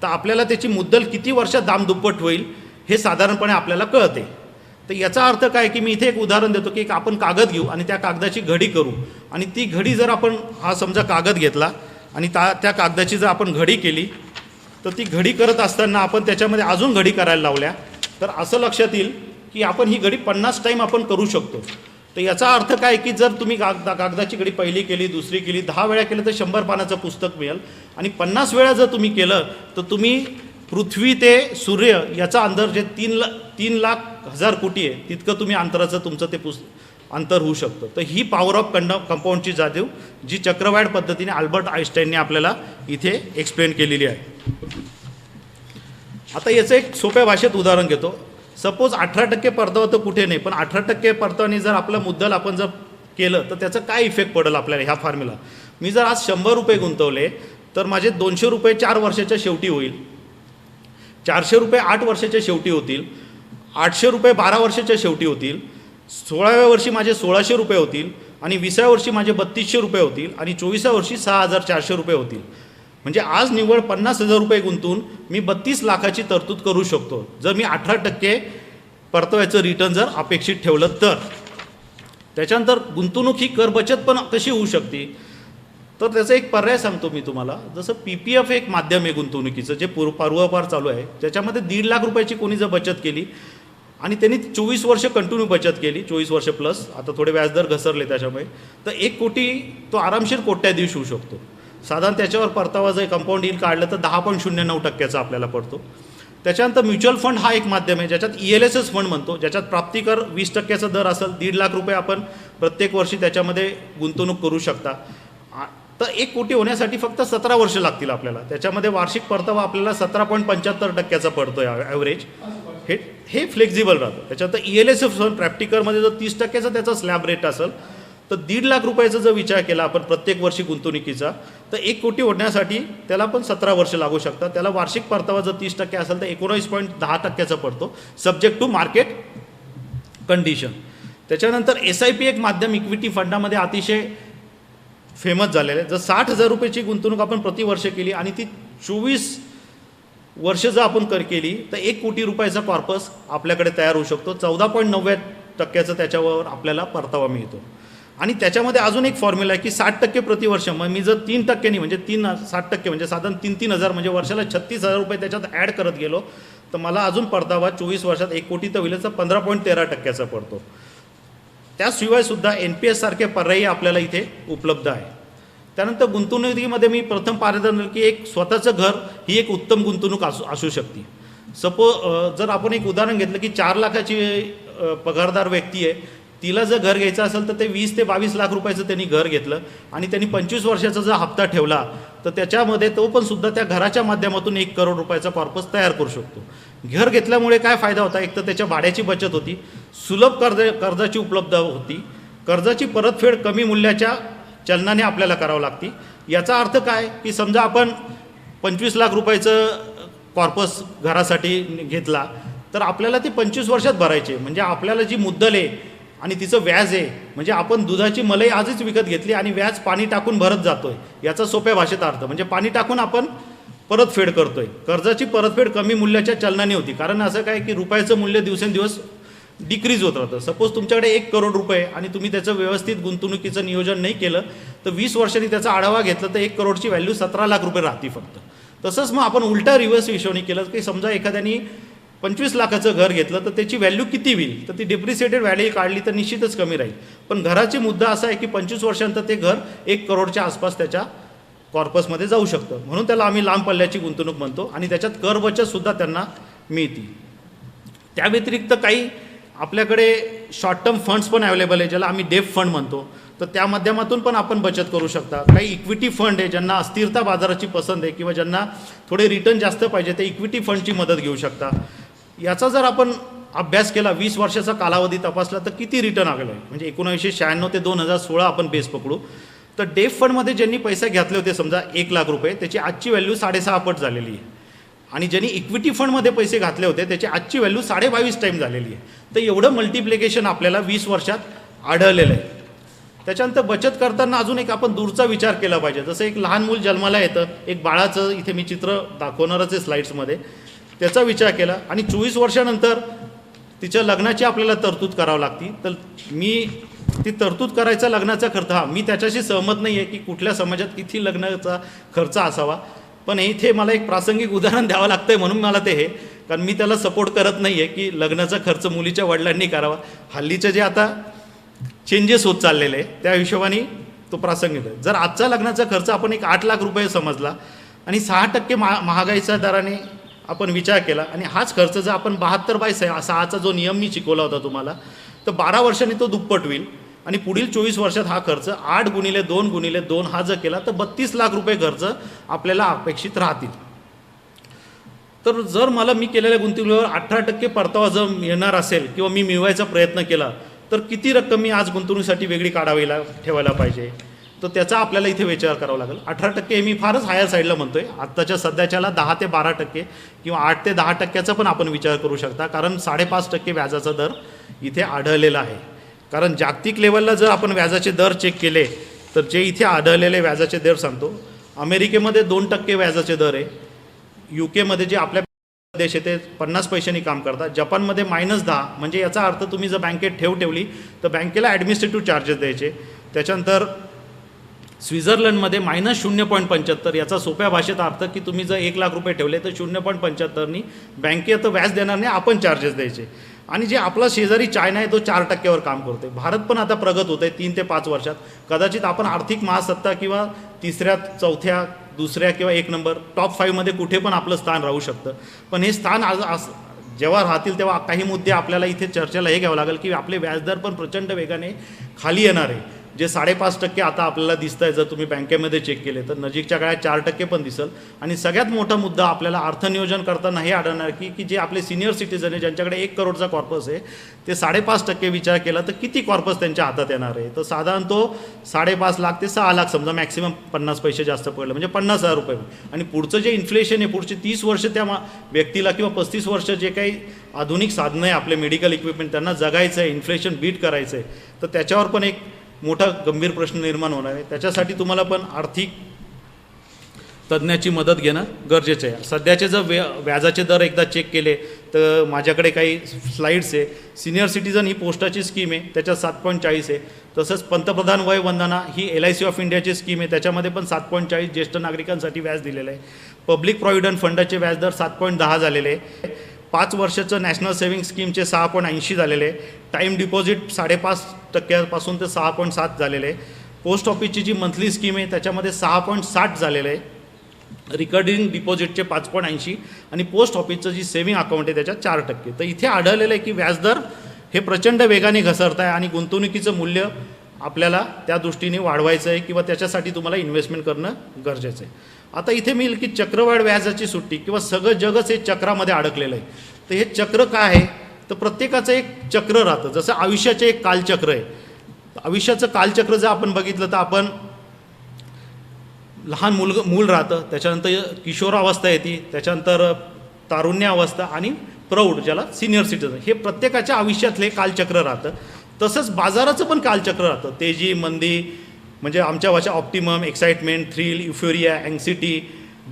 तर आपल्याला त्याची मुद्दल किती वर्षात दामदुप्पट होईल हे साधारणपणे आपल्याला कळते. तर याचा अर्थ काय की मी इथे एक उदाहरण देतो की आपण कागद घेऊ आणि त्या कागदाची घडी करू आणि ती घडी जर आपण हा समजा कागद घेतला आणि त्या कागदाची जर आपण घडी केली तर ती घडी करत असताना आपण त्याच्यामध्ये अजून घडी करायला लावल्या तर असं लक्षात येईल की आपण ही घडी 50 टाईम आपण करू शकतो. तर याचा अर्थ काय की जर तुम्ही कागदाची घडी पहिली केली, दुसरी केली, 10 वेळा केलं तर 100 पानाचं पुस्तक मिळेल आणि 50 वेळा जर तुम्ही केलं तर तुम्ही पृथ्वी ते सूर्य याचा अंतर जे 3,00,000 कोटी आहे तितकं तुम्ही अंतराचं तुमचं ते अंतर होऊ शकतं. तर ही पॉवर ऑफ कंपाऊंडची जादू जी चक्रवाढ पद्धतीने अल्बर्ट आईन्स्टाईनने आपल्याला इथे एक्सप्लेन केलेली आहे. आता याचं एक सोप्या भाषेत उदाहरण घेतो. सपोज 18% परतावा तर कुठे नाही, पण 18% परतावाने जर आपला मुद्दल आपण जर केलं तर त्याचा काय इफेक्ट पडेल आपल्याला ह्या फॉर्म्युला. मी जर आज 100 रुपये गुंतवले तर माझे 200 रुपये 4 वर्षाच्या शेवटी होईल, 400 रुपये 8 वर्षाच्या शेवटी होतील, 800 रुपये 12 वर्षाच्या शेवटी होतील, 16व्या वर्षी माझे 1600 रुपये होतील आणि 20व्या वर्षी माझे 3200 रुपये होतील आणि 24व्या वर्षी 6400 रुपये होतील. म्हणजे आज निव्वळ 50,000 रुपये गुंतवून मी 32 लाखाची तरतूद करू शकतो जर मी 18% परताव्याचं रिटर्न जर अपेक्षित ठेवलं तर. त्याच्यानंतर गुंतवणूक ही कर बचत पण कशी होऊ शकते, तर त्याचा एक पर्याय सांगतो मी तुम्हाला. जसं PPF एक माध्यम आहे गुंतवणुकीचं जे पूर्वापार चालू आहे, ज्याच्यामध्ये 1.5 लाख रुपयाची कोणी जर बचत केली आणि त्यांनी 24 वर्ष कंटिन्यू बचत केली, 24 वर्ष प्लस, आता थोडे व्याजदर घसरले त्याच्यामुळे, तर 1 कोटी तो आरामशीर कोट्याधीश होऊ शकतो. साधारण त्याच्यावर परतावा जर कंपाऊंड यील्ड काढलं तर 10.09% आपल्याला पडतो. त्याच्यानंतर म्युच्युअल फंड हा एक माध्यम आहे ज्याच्यात ELSS फंड म्हणतो, ज्याच्यात प्राप्तिकर 20% दर असेल, 1.5 लाख रुपये आपण प्रत्येक वर्षी त्याच्यामध्ये गुंतवणूक करू शकता. तर 1 कोटी होण्यासाठी फक्त 17 वर्ष लागतील आपल्याला. त्याच्यामध्ये वार्षिक परतावा आपल्याला 17.75% पडतो आहे ॲव्हरेज. हे फ्लेक्झिबल राहतं. त्याच्यानंतर ELSS फंड प्रॅक्टिकलमध्ये जर 30%चा त्याचा स्लॅब रेट असेल तर 1.5 लाख रुपयाचा जर विचार केला आपण प्रत्येक वर्षी गुंतवणुकीचा, तर 1 कोटी होण्यासाठी त्याला पण 17 वर्ष लागू शकतात. त्याला वार्षिक परतावा जर 30% असेल तर 19.10% पडतो, सब्जेक्ट टू मार्केट कंडिशन. त्याच्यानंतर SIP एक माध्यम इक्विटी फंडामध्ये अतिशय फेमस झालेलं आहे. जर 60,000 रुपयाची गुंतवणूक आपण प्रतिवर्ष केली आणि ती 24 वर्ष जर आपण केली तर 1 कोटी रुपयाचा कॉर्पस आपल्याकडे तयार होऊ शकतो. 14.90% त्याच्यावर आपल्याला परतावा मिळतो. आणि त्याच्यामध्ये अजून एक फॉर्म्युला आहे की 60% प्रतिवर्ष. मग मी जर 3%नी म्हणजे 60% म्हणजे साधारण 3,000 म्हणजे वर्षाला 36,000 रुपये त्याच्यात ॲड करत गेलो तर मला अजून परतावा 24 वर्षात 1 कोटी तर होईल तर 15.13% पडतो. त्याशिवाय सुद्धा NPS सारखे पर्यायी आपल्याला इथे उपलब्ध आहे. त्यानंतर गुंतवणुकीमध्ये मी प्रथम पाहिलं की एक स्वतःचं घर ही एक उत्तम गुंतवणूक असू शकते. जर आपण एक उदाहरण घेतलं की 4 लाखाची पगारदार व्यक्ती आहे, तिला जर घर घ्यायचं असेल तर ते 20 ते 22 लाख रुपयाचं त्यांनी घर घेतलं आणि त्यांनी 25 वर्षाचा जर हप्ता ठेवला तर त्याच्यामध्ये तो पण सुद्धा त्या घराच्या माध्यमातून 1 करोड रुपयाचा कॉर्पस तयार करू शकतो. घर घेतल्यामुळे काय फायदा होता, एक तर त्याच्या भाड्याची बचत होती, सुलभ कर्जाची उपलब्ध होती, कर्जाची परतफेड कमी मूल्याच्या चलनाने आपल्याला करावं लागते. याचा अर्थ काय की समजा आपण 25 लाख रुपयाचं कॉर्पस घरासाठी घेतला तर आपल्याला ते 25 वर्षात भरायचे. म्हणजे आपल्याला जी मुद्दल आहे आणि तिचं व्याज आहे, म्हणजे आपण दुधाची मलाई आजच विकत घेतली आणि व्याज पाणी टाकून भरत जातोय, याचा सोप्या भाषेत अर्थ म्हणजे पाणी टाकून आपण परतफेड करतोय. कर्जाची परतफेड कमी मूल्याच्या चलनाने होती. कारण असं काय की रुपयाचं मूल्य दिवसेंदिवस डिक्रीज होत राहतं. सपोज तुमच्याकडे 1 करोड रुपये आणि तुम्ही त्याचं व्यवस्थित गुंतवणुकीचं नियोजन नाही केलं तर 20 वर्षांनी त्याचा आढावा घेतला तर 1 करोडची व्हॅल्यू 17 लाख रुपये राहते फक्त. तसंच मग आपण उलटा रिव्हर्स हिशोबाने केलं की समजा एखाद्यानी 25 लाखाचं घर घेतलं तर त्याची व्हॅल्यू किती होईल, तर ती डिप्रिसिएटेड व्हॅल्यू काढली तर निश्चितच कमी राहील. पण घराची मुद्दा असा आहे की 25 वर्षांतर ते घर 1 करोडच्या आसपास त्याच्या कॉर्पसमध्ये जाऊ शकतं. म्हणून त्याला आम्ही लांब पल्ल्याची गुंतवणूक म्हणतो आणि त्याच्यात कर बचतसुद्धा त्यांना मिळते. त्या व्यतिरिक्त काही आपल्याकडे शॉर्ट टर्म फंड्स पण अवेलेबल आहे ज्याला आम्ही डेफ फंड म्हणतो, तर त्या माध्यमातून पण आपण बचत करू शकता. काही इक्विटी फंड आहे ज्यांना अस्थिरता बाजाराची पसंत आहे किंवा ज्यांना थोडे रिटर्न जास्त पाहिजे ते इक्विटी फंडची मदत घेऊ शकता. याचा जर आपण अभ्यास केला 20 वर्षाचा कालावधी तपासला तर किती रिटर्न आलेलं आहे, म्हणजे 1996 ते 2016 आपण बेस पकडू तर डेफ फंडमध्ये ज्यांनी पैसे घेतले होते समजा 1 लाख रुपये त्याची आजची व्हॅल्यू 6.5 पट झालेली आहे. आणि ज्यांनी इक्विटी फंडमध्ये पैसे घातले होते त्याची आजची व्हॅल्यू 22.5 टाईम झालेली आहे. तर एवढं मल्टिप्लिकेशन आपल्याला 20 वर्षात आढळलेलं आहे. त्याच्यानंतर बचत करताना अजून एक आपण दूरचा विचार केला पाहिजे. जसं एक लहान मूल जन्माला येतं, एक बाळाचं इथे मी चित्र दाखवणारच आहे स्लाईड्समध्ये, त्याचा विचार केला आणि 24 वर्षानंतर तिच्या लग्नाची आपल्याला तरतूद करावी लागती. तर मी ती तरतूद करायचा लग्नाचा खर्च, मी त्याच्याशी सहमत नाही आहे की कुठल्या समाजात किती लग्नाचा खर्च असावा, पण इथे मला एक प्रासंगिक उदाहरण द्यावं लागतं आहे म्हणून मला ते हे, कारण मी त्याला सपोर्ट करत नाही आहे की लग्नाचा खर्च मुलीच्या वडिलांनी करावा. हल्लीचे जे आता चेंजेस होत चाललेले आहे त्या हिशोबाने तो प्रासंगिक आहे. जर आजचा लग्नाचा खर्च आपण एक 8 लाख रुपये समजला आणि 6% महागाईच्या दराने आपण विचार केला आणि हाच खर्च जर आपण 72/6चा जो नियम मी शिकवला होता तुम्हाला, तर 12 वर्षांनी तो दुप्पट होईल आणि पुढील 24 वर्षात हा खर्च 8 × 2 × 2 हा जर केला तर 32 लाख रुपये खर्च आपल्याला अपेक्षित राहतील. तर जर मला मी केलेल्या गुंतवणुकीवर 18% परतावा जर मिळणार असेल किंवा मी मिळवायचा प्रयत्न केला तर किती रक्कम मी आज गुंतवणुकीसाठी वेगळी ठेवायला पाहिजे, तर त्याचा आपल्याला इथे विचार करावा लागेल. 18% हे मी फारच हायर साईडला म्हणतोय. आत्ताच्या सध्याच्याला 10 ते 12% किंवा 8 ते 10%चा पण आपण विचार करू शकता, कारण 5.5% व्याजाचा दर इथे आढळलेला आहे. कारण जागतिक लेवलला जर आपण व्याजाचे दर चेक केले तर जे इथे आढळलेले व्याजाचे दर सांगतो अमेरिकेमध्ये 2% व्याजाचे दर आहे. UK जे आपल्या देश आहे ते 50 पैशांनी काम करतात. जपानमध्ये -10, म्हणजे याचा अर्थ तुम्ही जर बँकेत ठेवली तर बँकेला ॲडमिनिस्ट्रेटिव्ह चार्जेस द्यायचे. त्याच्यानंतर स्वित्झर्लंडमध्ये -0.75, याचा सोप्या भाषेत अर्थ की तुम्ही जर 1 लाख रुपये ठेवले तर 0.75नी बँकेत व्याज देणार नाही, आपण चार्जेस द्यायचे. आणि जे आपला शेजारी चायना आहे तो 4%वर काम करतो. भारत पण आता प्रगत होत आहे 3 ते 5 वर्षात. कदाचित आपण आर्थिक महासत्ता किंवा 3ऱ्या 4थ्या 2ऱ्या किंवा 1 नंबर टॉप 5मध्ये कुठे पण आपलं स्थान राहू शकतं. पण हे स्थान जेव्हा राहतील तेव्हा काही मुद्दे आपल्याला इथे चर्चेला हे घ्यावं लागेल की आपले व्याजदर पण प्रचंड वेगाने खाली येणार आहे. जे 5.5% आता आपल्याला दिसतं आहे, जर तुम्ही बँकेमध्ये चेक केले तर नजीकच्या काळात 4% पण दिसेल. आणि सगळ्यात मोठा मुद्दा आपल्याला अर्थनियोजन करताना हे आढळणार की जे आपले सिनियर सिटीजन आहे ज्यांच्याकडे 1 करोडचा कॉर्पस आहे ते 5.5% विचार केला तर किती कॉर्पस त्यांच्या हातात येणार आहे. तर साधारण तो 5.5 लाख ते 6 लाख, समजा मॅक्सिमम 50 पैसे जास्त पडलं म्हणजे 50,000 रुपये. आणि पुढचं जे इन्फ्लेशन आहे पुढचे 30 वर्ष त्या व्यक्तीला किंवा 35 वर्ष जे काही आधुनिक साधनं आहे आपले मेडिकल इक्विपमेंट त्यांना जगायचं आहे, इन्फ्लेशन बीट करायचं आहे, तर त्याच्यावर पण एक मोठा गंभीर प्रश्न निर्माण होणार आहे. त्याच्यासाठी तुम्हाला पण आर्थिक तज्ज्ञाची मदत घेणं गरजेचं आहे. सध्याचे जर व्याजाचे दर एकदा चेक केले तर माझ्याकडे काही स्लाईड्स आहे. सिनियर सिटीजन ही पोस्टाची स्कीम आहे, त्याच्यात 7.40 आहे. तसंच पंतप्रधान वय वंदना ही LIC ऑफ इंडियाची स्कीम आहे, त्याच्यामध्ये पण 7.40 ज्येष्ठ नागरिकांसाठी व्याज दिलेलं आहे. पब्लिक प्रॉव्हिडंट फंडाचे व्याजदर 7.10 झालेले आहे. 5 वर्षाचं नॅशनल सेव्हिंग स्कीमचे 6.80 झालेले आहे. टाईम डिपॉझिट 5.5% ते 6.7 झालेले आहे. पोस्ट ऑफिसची जी मंथली स्कीम आहे त्याच्यामध्ये 6.60 झालेलं आहे. रिकरिंग डिपॉझिटचे 5.80 आणि पोस्ट ऑफिसचं जी सेव्हिंग अकाउंट आहे त्याच्यात 4%. तर इथे आढळलेलं आहे की व्याजदर हे प्रचंड वेगाने घसरत आहे आणि गुंतवणुकीचं मूल्य आपल्याला त्या दृष्टीने वाढवायचं आहे किंवा त्याच्यासाठी तुम्हाला इन्व्हेस्टमेंट करणं गरजेचं आहे. आता इथे मी की चक्रवाढ व्याजाची सुट्टी किंवा सगळं जगच हे चक्रामध्ये अडकलेलं आहे. तर हे चक्र काय आहे तर प्रत्येकाचं एक चक्र राहतं. जसं आयुष्याचे एक कालचक्र आहे. आयुष्याचं कालचक्र जर आपण बघितलं तर आपण लहान मूल राहतं, त्याच्यानंतर किशोरावस्था येते, त्याच्यानंतर तारुण्यावस्था आणि प्रौढ ज्याला सिनियर सिटीजन, हे प्रत्येकाच्या आयुष्यातले कालचक्र राहतं. तसंच बाजाराचं पण कालचक्र राहतं. तेजी मंदी म्हणजे आमच्या भाषा optimum, excitement, thrill, euphoria, anxiety,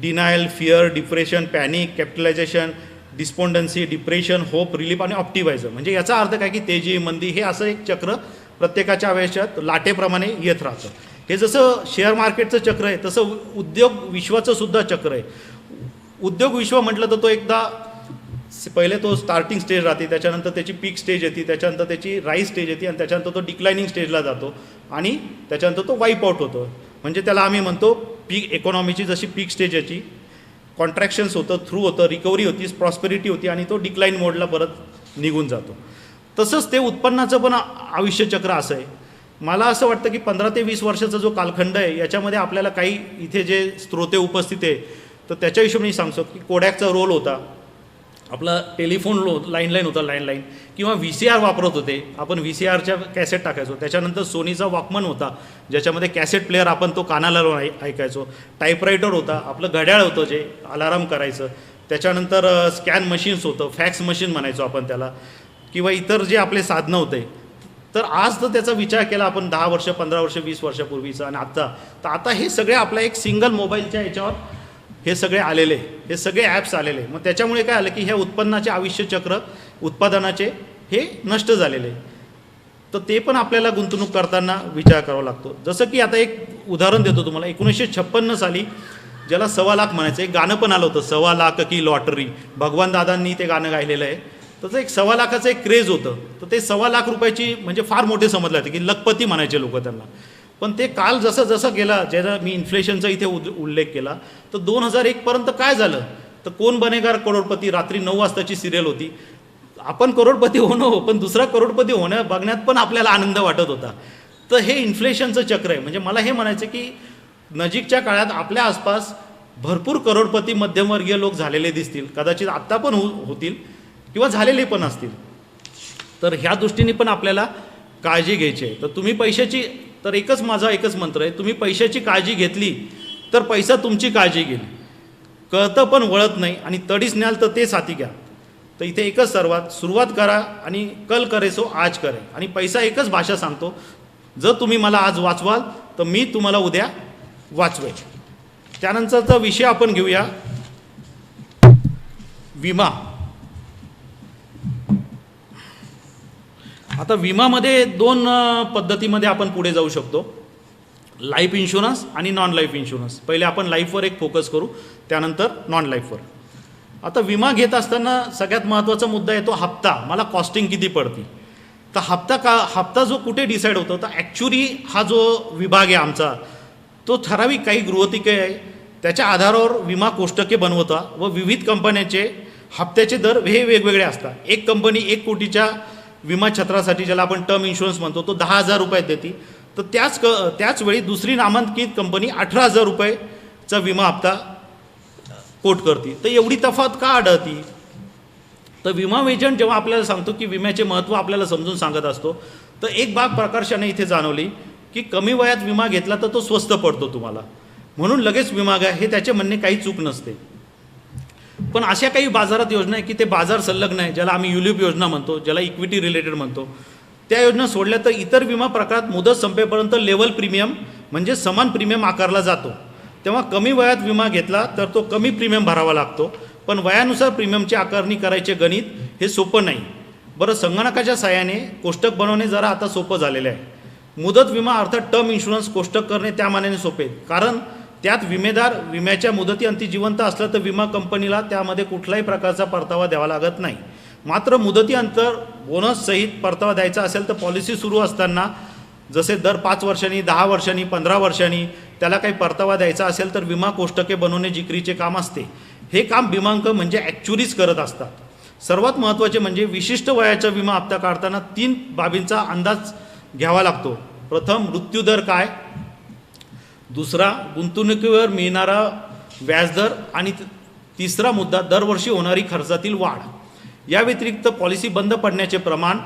denial, fear, depression, panic, capitalization, despondency, depression, hope, relief आणि ऑप्टिमायझर. म्हणजे याचा अर्थ काय की तेजी मंदी हे असं एक चक्र प्रत्येकाच्या आयुष्यात लाटेप्रमाणे येत राहतं. हे जसं शेअर मार्केटचं चक्र आहे तसं उद्योग विश्वाचं सुद्धा चक्र आहे. उद्योग विश्व म्हटलं तर तो एकदा पहिले तो स्टार्टिंग स्टेज राहते, त्याच्यानंतर त्याची पीक स्टेज येते, त्याच्यानंतर त्याची राईज स्टेज येते आणि त्याच्यानंतर तो डिक्लायनिंग स्टेजला जातो आणि त्याच्यानंतर तो वाईप आउट होतो. म्हणजे त्याला आम्ही म्हणतो पीक इकॉनॉमीची जशी पीक स्टेज याची कॉन्ट्रॅक्शन्स होतं, थ्रू होतं, रिकव्हरी होती, प्रॉस्पेरिटी होती आणि तो डिक्लाइन मोडला परत निघून जातो. तसंच ते उत्पन्नाचं पण आयुष्यचक्र असं आहे. मला असं वाटतं की 15 ते 20 वर्षाचा जो कालखंड आहे याच्यामध्ये आपल्याला काही इथे जे स्त्रोते उपस्थित आहे तर त्याच्या हिशोबाने सांगतो की कोडॅकचा रोल होता, आपला टेलिफोन लँडलाईन होता, लँडलाईन किंवा VCR वापरत होते आपण, VCRच्या कॅसेट टाकायचो. त्याच्यानंतर सोनीचा वॉकमन होता ज्याच्यामध्ये कॅसेट प्लेअर आपण तो कानाला लावून ऐकायचो. टाईपरायटर होता, आपलं घड्याळ होतं जे अलाराम करायचं. त्याच्यानंतर स्कॅन मशीन्स होतं, फॅक्स मशीन म्हणायचो आपण त्याला, किंवा इतर जे आपले साधनं होते. तर आज तर त्याचा विचार केला आपण 10 वर्ष, 15 वर्ष, 20 वर्षापूर्वीचं आणि आता हे सगळे आपल्या एक सिंगल मोबाईलच्या याच्यावर हे सगळे आलेले, हे सगळे ॲप्स आलेले. मग त्याच्यामुळे काय आलं की ह्या उत्पन्नाचे आयुष्यचक्र उत्पादनाचे हे नष्ट झालेले. तर ते पण आपल्याला गुंतवणूक करताना विचार करावा लागतो. जसं की आता एक उदाहरण देतो तुम्हाला. 1956 साली ज्याला 1.25 लाख म्हणायचं एक गाणं पण आलं होतं, 1.25 लाख की लॉटरी. भगवान दादांनी ते गाणं गायलेलं आहे. त्याचं एक 1.25 लाखाचं एक क्रेज होतं. तर ते 1.25 लाख रुपयाची म्हणजे फार मोठे समजलं जातं की लखपती म्हणायचे लोक त्यांना. पण ते काल जसं गेला, ज्याचा मी इन्फ्लेशनचा इथे उल्लेख केला, तर 2001 पर्यंत काय झालं तर कोण बनेगा करोडपती रात्री 9 वाजताची सिरियल होती. आपण करोडपती होणं पण दुसरा करोडपती होणं बघण्यात पण आपल्याला आनंद वाटत होता. तर हे इन्फ्लेशनचं चक्र आहे. म्हणजे मला हे म्हणायचं की नजीकच्या काळात आपल्या आसपास भरपूर करोडपती मध्यमवर्गीय लोक झालेले दिसतील, कदाचित आत्ता पण होतील किंवा झालेले पण असतील. तर ह्या दृष्टीने पण आपल्याला काळजी घ्यायची आहे. तर तुम्ही पैशाची, तर माझा एकच मंत्र आहे, तुम्ही पैशाची काळजी घेतली तर पैसा तुमची काळजी घेईल. कळतं पण वळत नाही आणि तडीच न्याल तर तेच हाती घ्या. तर इथे एकच सुरुवात करा आणि कल करे सो आज करे. आणि पैसा एकच भाषा सांगतो, जर तुम्ही मला आज वाचवाल तर मी तुम्हाला उद्या वाचवेल. त्यानंतरचा विषय आपण घेऊया विमा. आता विमामध्ये दोन पद्धतीमध्ये आपण पुढे जाऊ शकतो, लाईफ इन्शुरन्स आणि नॉन लाईफ इन्शुरन्स. पहिले आपण लाईफवर एक फोकस करू, त्यानंतर नॉन लाईफवर. आता विमा घेत असताना सगळ्यात महत्त्वाचा मुद्दा येतो हप्ता. मला कॉस्टिंग किती पडते. तर हप्ता जो कुठे डिसाईड होतो, तर ॲक्च्युली हा जो विभाग आहे आमचा, तो ठराविक काही गृहतिके आहे त्याच्या आधारावर विमा कोष्टके बनवता व विविध कंपन्यांचे हप्त्याचे दर हे वेगवेगळे असतात. एक कंपनी 1 कोटीच्या विमा छत्रासाठी, ज्याला आपण टर्म इन्शुरन्स म्हणतो, तो 10,000 रुपयात देते. तर त्याच वेळी दुसरी नामांकित कंपनी 18,000 रुपयेचा विमा हप्ता कोट करते. तर एवढी तफावत का आढळती. तर विमा एजंट जेव्हा आपल्याला सांगतो की विम्याचे महत्त्व आपल्याला समजून सांगत असतो, तर एक बाब प्रकर्षाने इथे जाणवली की कमी वयात विमा घेतला तर तो स्वस्त पडतो तुम्हाला, म्हणून लगेच विमा घ्या, हे त्याचे म्हणणे काही चूक नसते. पण अशा काही बाजारात योजना आहे की ते बाजार संलग्न आहे, ज्याला आम्ही युलिप योजना म्हणतो, ज्याला इक्विटी रिलेटेड म्हणतो. त्या योजना सोडल्या तर इतर विमा प्रकारात मुदत संपेपर्यंत लेवल प्रीमियम म्हणजे समान प्रीमियम आकारला जातो. तेव्हा कमी वयात विमा घेतला तर तो कमी प्रीमियम भरावा लागतो, पण वयानुसार प्रीमियमची आकारणी करायचे गणित हे सोपं नाही. बरं, संगणकाच्या साहाय्याने कोष्टक बनवणे जरा आता सोपं झालेलं आहे. मुदत विमा अर्थात टर्म इन्शुरन्स कोष्टक करणे त्या मानाने सोपे, कारण त्यात विमेदार विम्याच्या मुदतीअंती जिवंत असलं तर विमा कंपनीला त्यामध्ये कुठल्याही प्रकारचा परतावा द्यावा लागत नाही. मात्र मुदतीअंतर बोनससहित परतावा द्यायचा असेल तर पॉलिसी सुरू असताना जसे दर 5 वर्षांनी, 10 वर्षांनी, 15 वर्षांनी त्याला काही परतावा द्यायचा असेल तर विमा कोष्टके बनवणे जिकरीचे काम असते. हे काम विमांक म्हणजे ॲक्च्युअलीच करत असतात. सर्वात महत्त्वाचे म्हणजे विशिष्ट वयाचा विमा हप्ता काढताना 3 बाबींचा अंदाज घ्यावा लागतो. प्रथम, मृत्यूदर काय. दुसरा, गुंतवणुकीवर मिळणारा व्याजदर. आणि तिसरा मुद्दा, दरवर्षी होणारी खर्चातील वाढ. या व्यतिरिक्त पॉलिसी बंद पडण्याचे प्रमाण,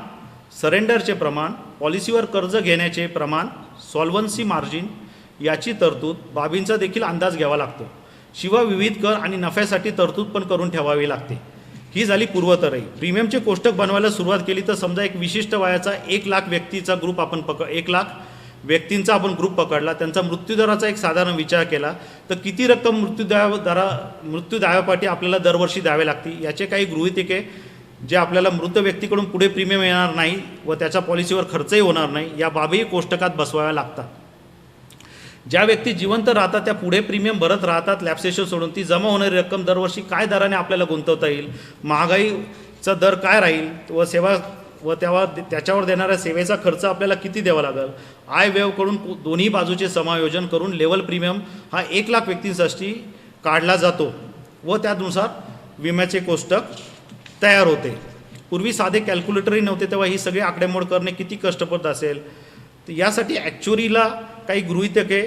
सरेंडरचे प्रमाण, पॉलिसीवर कर्ज घेण्याचे प्रमाण, सॉल्व्हन्सी मार्जिन याची तरतूद बाबींचा देखील अंदाज घ्यावा लागतो. शिवाय विविध कर आणि नफ्यासाठी तरतूद पण करून ठेवावी लागते. ही झाली पूर्वतयारी. प्रीमियमचे कोष्टक बनवायला सुरुवात केली तर समजा एक विशिष्ट वयाचा 1,00,000 व्यक्तीचा ग्रुप आपण 1,00,000 व्यक्तींचा आपण ग्रुप पकडला, त्यांचा मृत्यूदराचा एक साधारण विचार केला तर किती रक्कम मृत्यूदरापाठी आपल्याला दरवर्षी द्यावे लागते याचे काही गृहीतके, जे आपल्याला मृत व्यक्तीकडून पुढे प्रीमियम येणार नाही व त्याच्या पॉलिसीवर खर्चही होणार नाही, या बाबी कोष्टकात बसवाव्या लागतात. ज्या व्यक्ती जिवंत राहतात त्या पुढे प्रीमियम भरत राहतात. लॅप्सेशन सोडून ती जमा होणारी रक्कम दरवर्षी काय दराने आपल्याला गुंतवता येईल, महागाईचा दर काय राहील व त्याच्यावर देणाऱ्या सेवेचा खर्च आपल्याला किती द्यावा लागेल, आय व्ययकडून दोन्ही बाजूचे समायोजन करून लेवल प्रीमियम हा 1,00,000 व्यक्तींसाठी काढला जातो व त्यानुसार विम्याचे कोष्टक तयार होते. पूर्वी साधे कॅल्क्युलेटरही नव्हते, तेव्हा ही सगळी आकडेमोड करणे किती कष्टप्रद असेल. तर यासाठी ॲक्च्युअलीला काही गृहीतके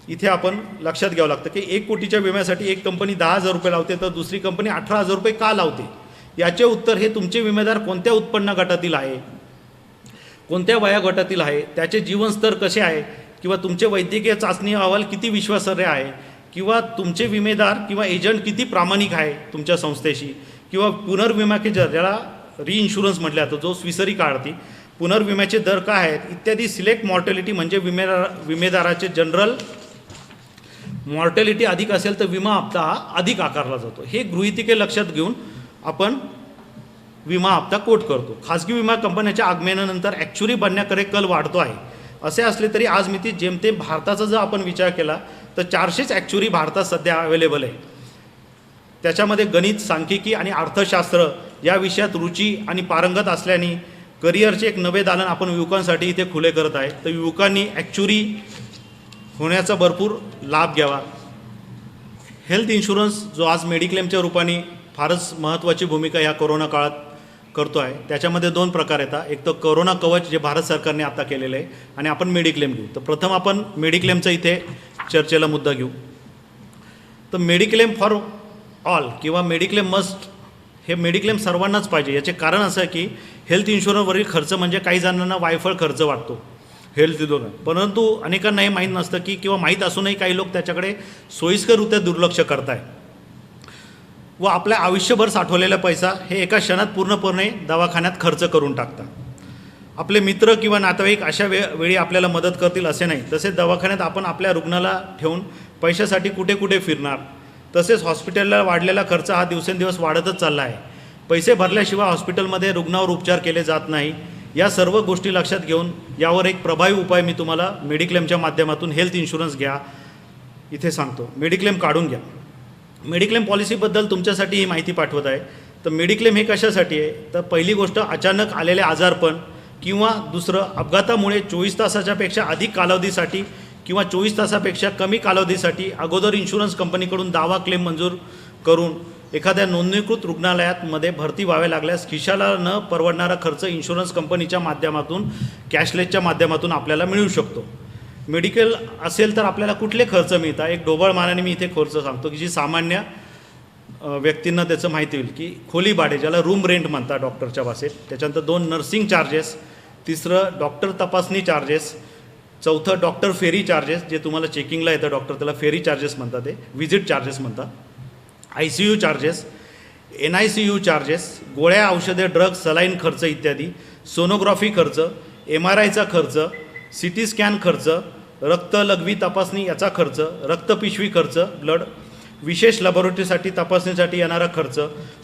इथे आपण लक्षात घ्यावं लागतं की 1 कोटीच्या विम्यासाठी एक कंपनी 10,000 रुपये लावते तर दुसरी कंपनी 18,000 रुपये का लावते. याचे उत्तर हे तुमचे विमेदार कोणत्या उत्पन्न गटातील आहे, कोणत्या वया गटातील आहे, त्याचे जीवनस्तर कसे आहे, किंवा तुमचे वैद्यकीय चाचणी अहवाल किती विश्वासार्ह आहे, किंवा तुमचे विमेदार किंवा एजंट किती प्रामाणिक आहे तुमच्या संस्थेशी, किंवा पुनर्विमा के ज्याला रिइन्शुरन्स म्हटलं जातं, जो स्विसरी काढते, पुनर्विम्याचे दर काय आहेत इत्यादी. सिलेक्ट मॉर्टॅलिटी म्हणजे विमेदाराचे जनरल मॉर्टॅलिटी अधिक असेल तर विमा हप्ता हा अधिक आकारला जातो. हे गृहीतके लक्षात घेऊन आपण विमा हप्ता कोट करतो. खाजगी विमा कंपन्यांच्या आगमनानंतर ॲक्च्युअली बनण्याकडे कल वाढतो आहे. असे असले तरी आज मिती जेमतेम भारताचा जर आपण विचार केला तर 400च ॲक्च्युअली भारतात सध्या अवेलेबल आहे. त्याच्यामध्ये गणित, सांख्यिकी आणि अर्थशास्त्र या विषयात रुची आणि पारंगत असल्याने करिअरचे एक नवे दालन आपण युवकांसाठी इथे खुले करत आहे. तर युवकांनी ॲक्च्युअली होण्याचा भरपूर लाभ घ्यावा. हेल्थ इन्शुरन्स जो आज मेडिक्लेमच्या रूपाने फारच महत्त्वाची भूमिका ह्या कोरोना काळात करतो आहे, त्याच्यामध्ये 2 प्रकार येतात. एक तर कोरोना कवच जे भारत सरकारने आता केलेलं आहे, आणि आपण मेडिक्लेम घेऊ. तर प्रथम आपण मेडिक्लेमचा इथे चर्चेला मुद्दा घेऊ. तर मेडिक्लेम फॉर ऑल किंवा मेडिक्लेम मस्ट, हे मेडिक्लेम सर्वांनाच पाहिजे. याचे कारण असं आहे की हेल्थ इन्शुरन्सवरील खर्च म्हणजे काही जणांना वायफळ खर्च वाटतो हेल्थ इन्शुरन्स, परंतु अनेकांना हे माहीत नसतं की, किंवा माहीत असूनही काही लोक त्याच्याकडे सोयीस्कररित्या दुर्लक्ष करत आहे व आपल्या आयुष्यभर साठवलेला पैसा हे एका क्षणात पूर्णपणे दवाखान्यात खर्च करून टाकतात. आपले मित्र किंवा नातेवाईक अशा वेळी आपल्याला मदत करतील असे नाही. तसेच दवाखान्यात आपण आपल्या रुग्णाला ठेवून पैशासाठी कुठे कुठे फिरणार. तसेच हॉस्पिटलला वाढलेला खर्च हा दिवसेंदिवस वाढतच चालला आहे. पैसे भरल्याशिवाय हॉस्पिटलमध्ये रुग्णावर उपचार केले जात नाही. या सर्व गोष्टी लक्षात घेऊन यावर एक प्रभावी उपाय मी तुम्हाला मेडिक्लेमच्या माध्यमातून हेल्थ इन्शुरन्स घ्या इथे सांगतो. मेडिक्लेम काढून घ्या. मेडिक्लेम पॉलिसीबद्दल तुमच्यासाठी ही माहिती पाठवत आहे. तर मेडिक्लेम हे कशासाठी आहे, तर पहिली गोष्ट अचानक आलेले आजारपण किंवा दुसरं अपघातामुळे 24 तासाच्यापेक्षा अधिक कालावधीसाठी किंवा 24 तासापेक्षा कमी कालावधीसाठी अगोदर इन्शुरन्स कंपनीकडून दावा क्लेम मंजूर करून एखाद्या नोंदणीकृत रुग्णालयात मध्ये भरती व्हावे लागल्यास खिशाला न परवडणारा खर्च इन्शुरन्स कंपनीच्या माध्यमातून कॅशलेसच्या माध्यमातून आपल्याला मिळू शकतो. मेडिकल असेल तर आपल्याला कुठले खर्च मिळतात, एक ढोबळ मानाने मी इथे खर्च सांगतो की जी सामान्य व्यक्तींना त्याचं माहिती होईल की खोली भाडे ज्याला रूम रेंट म्हणतात डॉक्टरच्या भाषेत, त्याच्यानंतर 2 नर्सिंग चार्जेस, तिसरं डॉक्टर तपासणी चार्जेस, चौथं डॉक्टर फेरी चार्जेस जे तुम्हाला चेकिंगला येतं डॉक्टर त्याला फेरी चार्जेस म्हणतात, ते व्हिजिट चार्जेस म्हणतात, ICU चार्जेस, NICU चार्जेस, गोळ्या औषधे ड्रग्ज सलाईन खर्च इत्यादी, सोनोग्राफी खर्च, MRIचा खर्च, CT स्कॅन खर्च, रक्त लघवी तपासणी याचा खर्च, रक्तपिशवी खर्च ब्लड, विशेष लॅबोरेटरीसाठी तपासणीसाठी येणारा खर्च,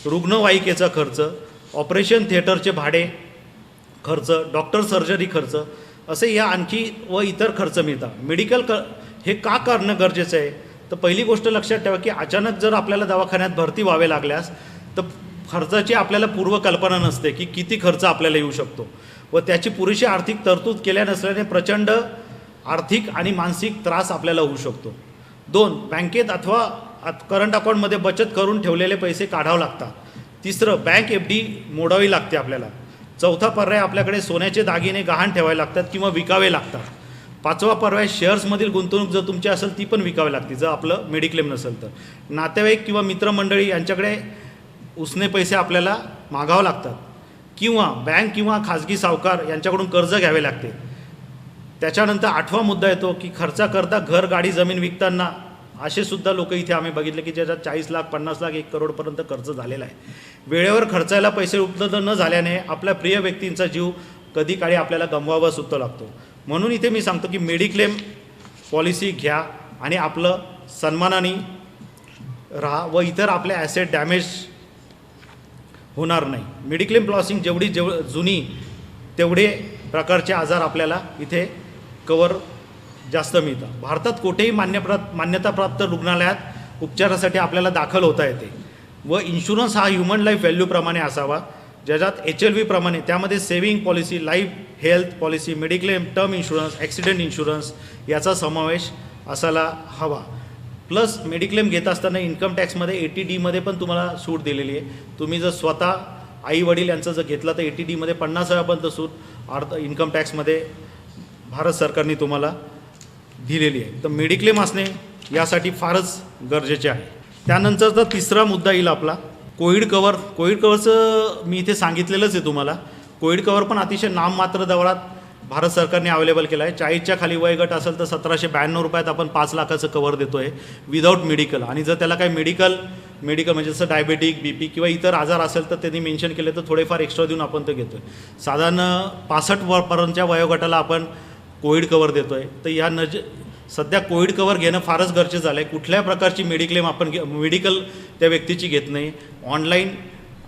रुग्णवाहिकेचा खर्च, ऑपरेशन थिएटरचे भाडे खर्च, डॉक्टर सर्जरी खर्च, असे या आणखी व इतर खर्च मिळतात. मेडिकल हे का करणं गरजेचं आहे, तर पहिली गोष्ट लक्षात ठेवा की अचानक जर आपल्याला दवाखान्यात भरती व्हावे लागल्यास तर खर्चाची आपल्याला पूर्वकल्पना नसते की किती खर्च आपल्याला येऊ शकतो व त्याची पुरेशी आर्थिक तरतूद केल्या नसल्याने प्रचंड आर्थिक आणि मानसिक त्रास आपल्याला होऊ शकतो. 2 बँकेत अथवा करंट अकाउंटमध्ये बचत करून ठेवलेले पैसे काढावे लागतात. तिसरं बँक FD मोडावी लागते आपल्याला. चौथा पर्याय आपल्याकडे सोन्याचे दागिने गहाण ठेवावे लागतात किंवा विकावे लागतात. 5वा पर्याय शेअर्समधील गुंतवणूक जर तुमची असेल ती पण विकावी लागते जर आपलं मेडिक्लेम नसेल तर. नातेवाईक किंवा मित्रमंडळी यांच्याकडे उसने पैसे आपल्याला मागावे लागतात किंवा बँक किंवा खाजगी सावकार यांच्याकडून कर्ज घ्यावे लागते. त्याच्यानंतर 8वा मुद्दा येतो की खर्चाकरता घर गाडी जमीन विकताना असे सुद्धा लोक इथे आम्ही बघितले की ज्याच्यात 40 लाख 50 लाख 1 करोडपर्यंत खर्च झालेला आहे. वेळेवर खर्चायला पैसे उपलब्ध न झाल्याने आपल्या प्रिय व्यक्तींचा जीव कधी काळी आपल्याला गमवावा सुद्धा लागतो. म्हणून इथे मी सांगतो की मेडिक्लेम पॉलिसी घ्या आणि आपलं सन्मानाने राहा व इतर आपले ॲसेट डॅमेज होणार नाही. मेडिक्लेम पॉलिसी जेवढी जुनी तेवढे प्रकारचे आजार आपल्याला इथे कवर जास्त मिळतं. भारतात कोठेही मान्यताप्राप्त रुग्णालयात उपचारासाठी आपल्याला दाखल होता येते व इन्शुरन्स हा ह्युमन लाईफ व्हॅल्यूप्रमाणे असावा ज्याच्यात HLV प्रमाणे त्यामध्ये saving policy, life health policy, mediclaim, term insurance, accident insurance याचा समावेश असायला हवा. प्लस मेडिक्लेम घेत असताना इन्कम टॅक्समध्ये 80D पण तुम्हाला सूट दिलेली आहे. तुम्ही जर स्वतः आई वडील यांचं जर घेतलं तर 80D 50,000पर्यंत सूट इन्कम टॅक्समध्ये भारत सरकारने तुम्हाला दिलेली आहे. तर मेडिक्लेम असणे यासाठी फारच गरजेचे आहे. त्यानंतरचा तिसरा मुद्दा येईल आपला कोविड कवर. कोविड कवरचं मी इथे सांगितलेलंच आहे तुम्हाला. कोविड कवर पण अतिशय नाममात्र दरात भारत सरकारने अवेलेबल केला आहे. 40च्या खाली वयोगट असेल तर 1792 रुपयात आपण 5 लाखाचं कवर देतो आहे विदाऊट मेडिकल. आणि जर त्याला काही मेडिकल म्हणजे जसं डायबेटिक BP किंवा इतर आजार असेल तर त्यांनी मेन्शन केले तर थोडेफार एक्स्ट्रा देऊन आपण ते घेतो आहे. साधारण 65 पर्यंतच्या वयोगटाला आपण कोविड कवर देतो आहे. तर या सध्या कोविड कवर घेणं फारच गरजेचं झालं आहे. कुठल्याही प्रकारची मेडिक्लेम आपण मेडिकल त्या व्यक्तीची घेत नाही. ऑनलाईन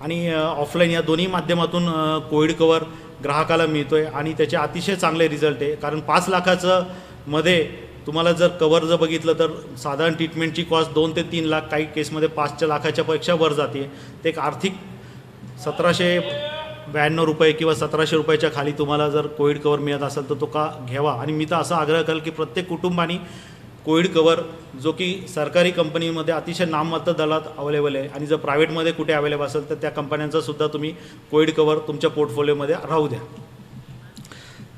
आणि ऑफलाईन या दोन्ही माध्यमातून कोविड कवर ग्राहकाला मिळतो आहे आणि त्याचे अतिशय चांगले रिझल्ट आहे. कारण 5 लाखाचं मध्ये तुम्हाला जर कवर जर बघितलं तर साधारण ट्रीटमेंटची कॉस्ट 2 ते 3 लाख, काही केसमध्ये 5 लाखाच्या पेक्षा वर जाते. ते एक आर्थिक 1792 रुपये किंवा 1700 रुपयाच्या खाली तुम्हाला जर कोविड कवर मिळत असेल तर तो का घ्यावा. आणि मी तर असा आग्रह करेल की प्रत्येक कुटुंबाने कोविड कवर जो की सरकारी कंपनीमध्ये अतिशय नाममात्र दरात अवेलेबल आहे आणि जर प्रायव्हेटमध्ये कुठे अवेलेबल असेल तर त्या कंपन्यांचा सुद्धा तुम्ही कोविड कवर तुमच्या पोर्टफोलिओमध्ये राहू द्या.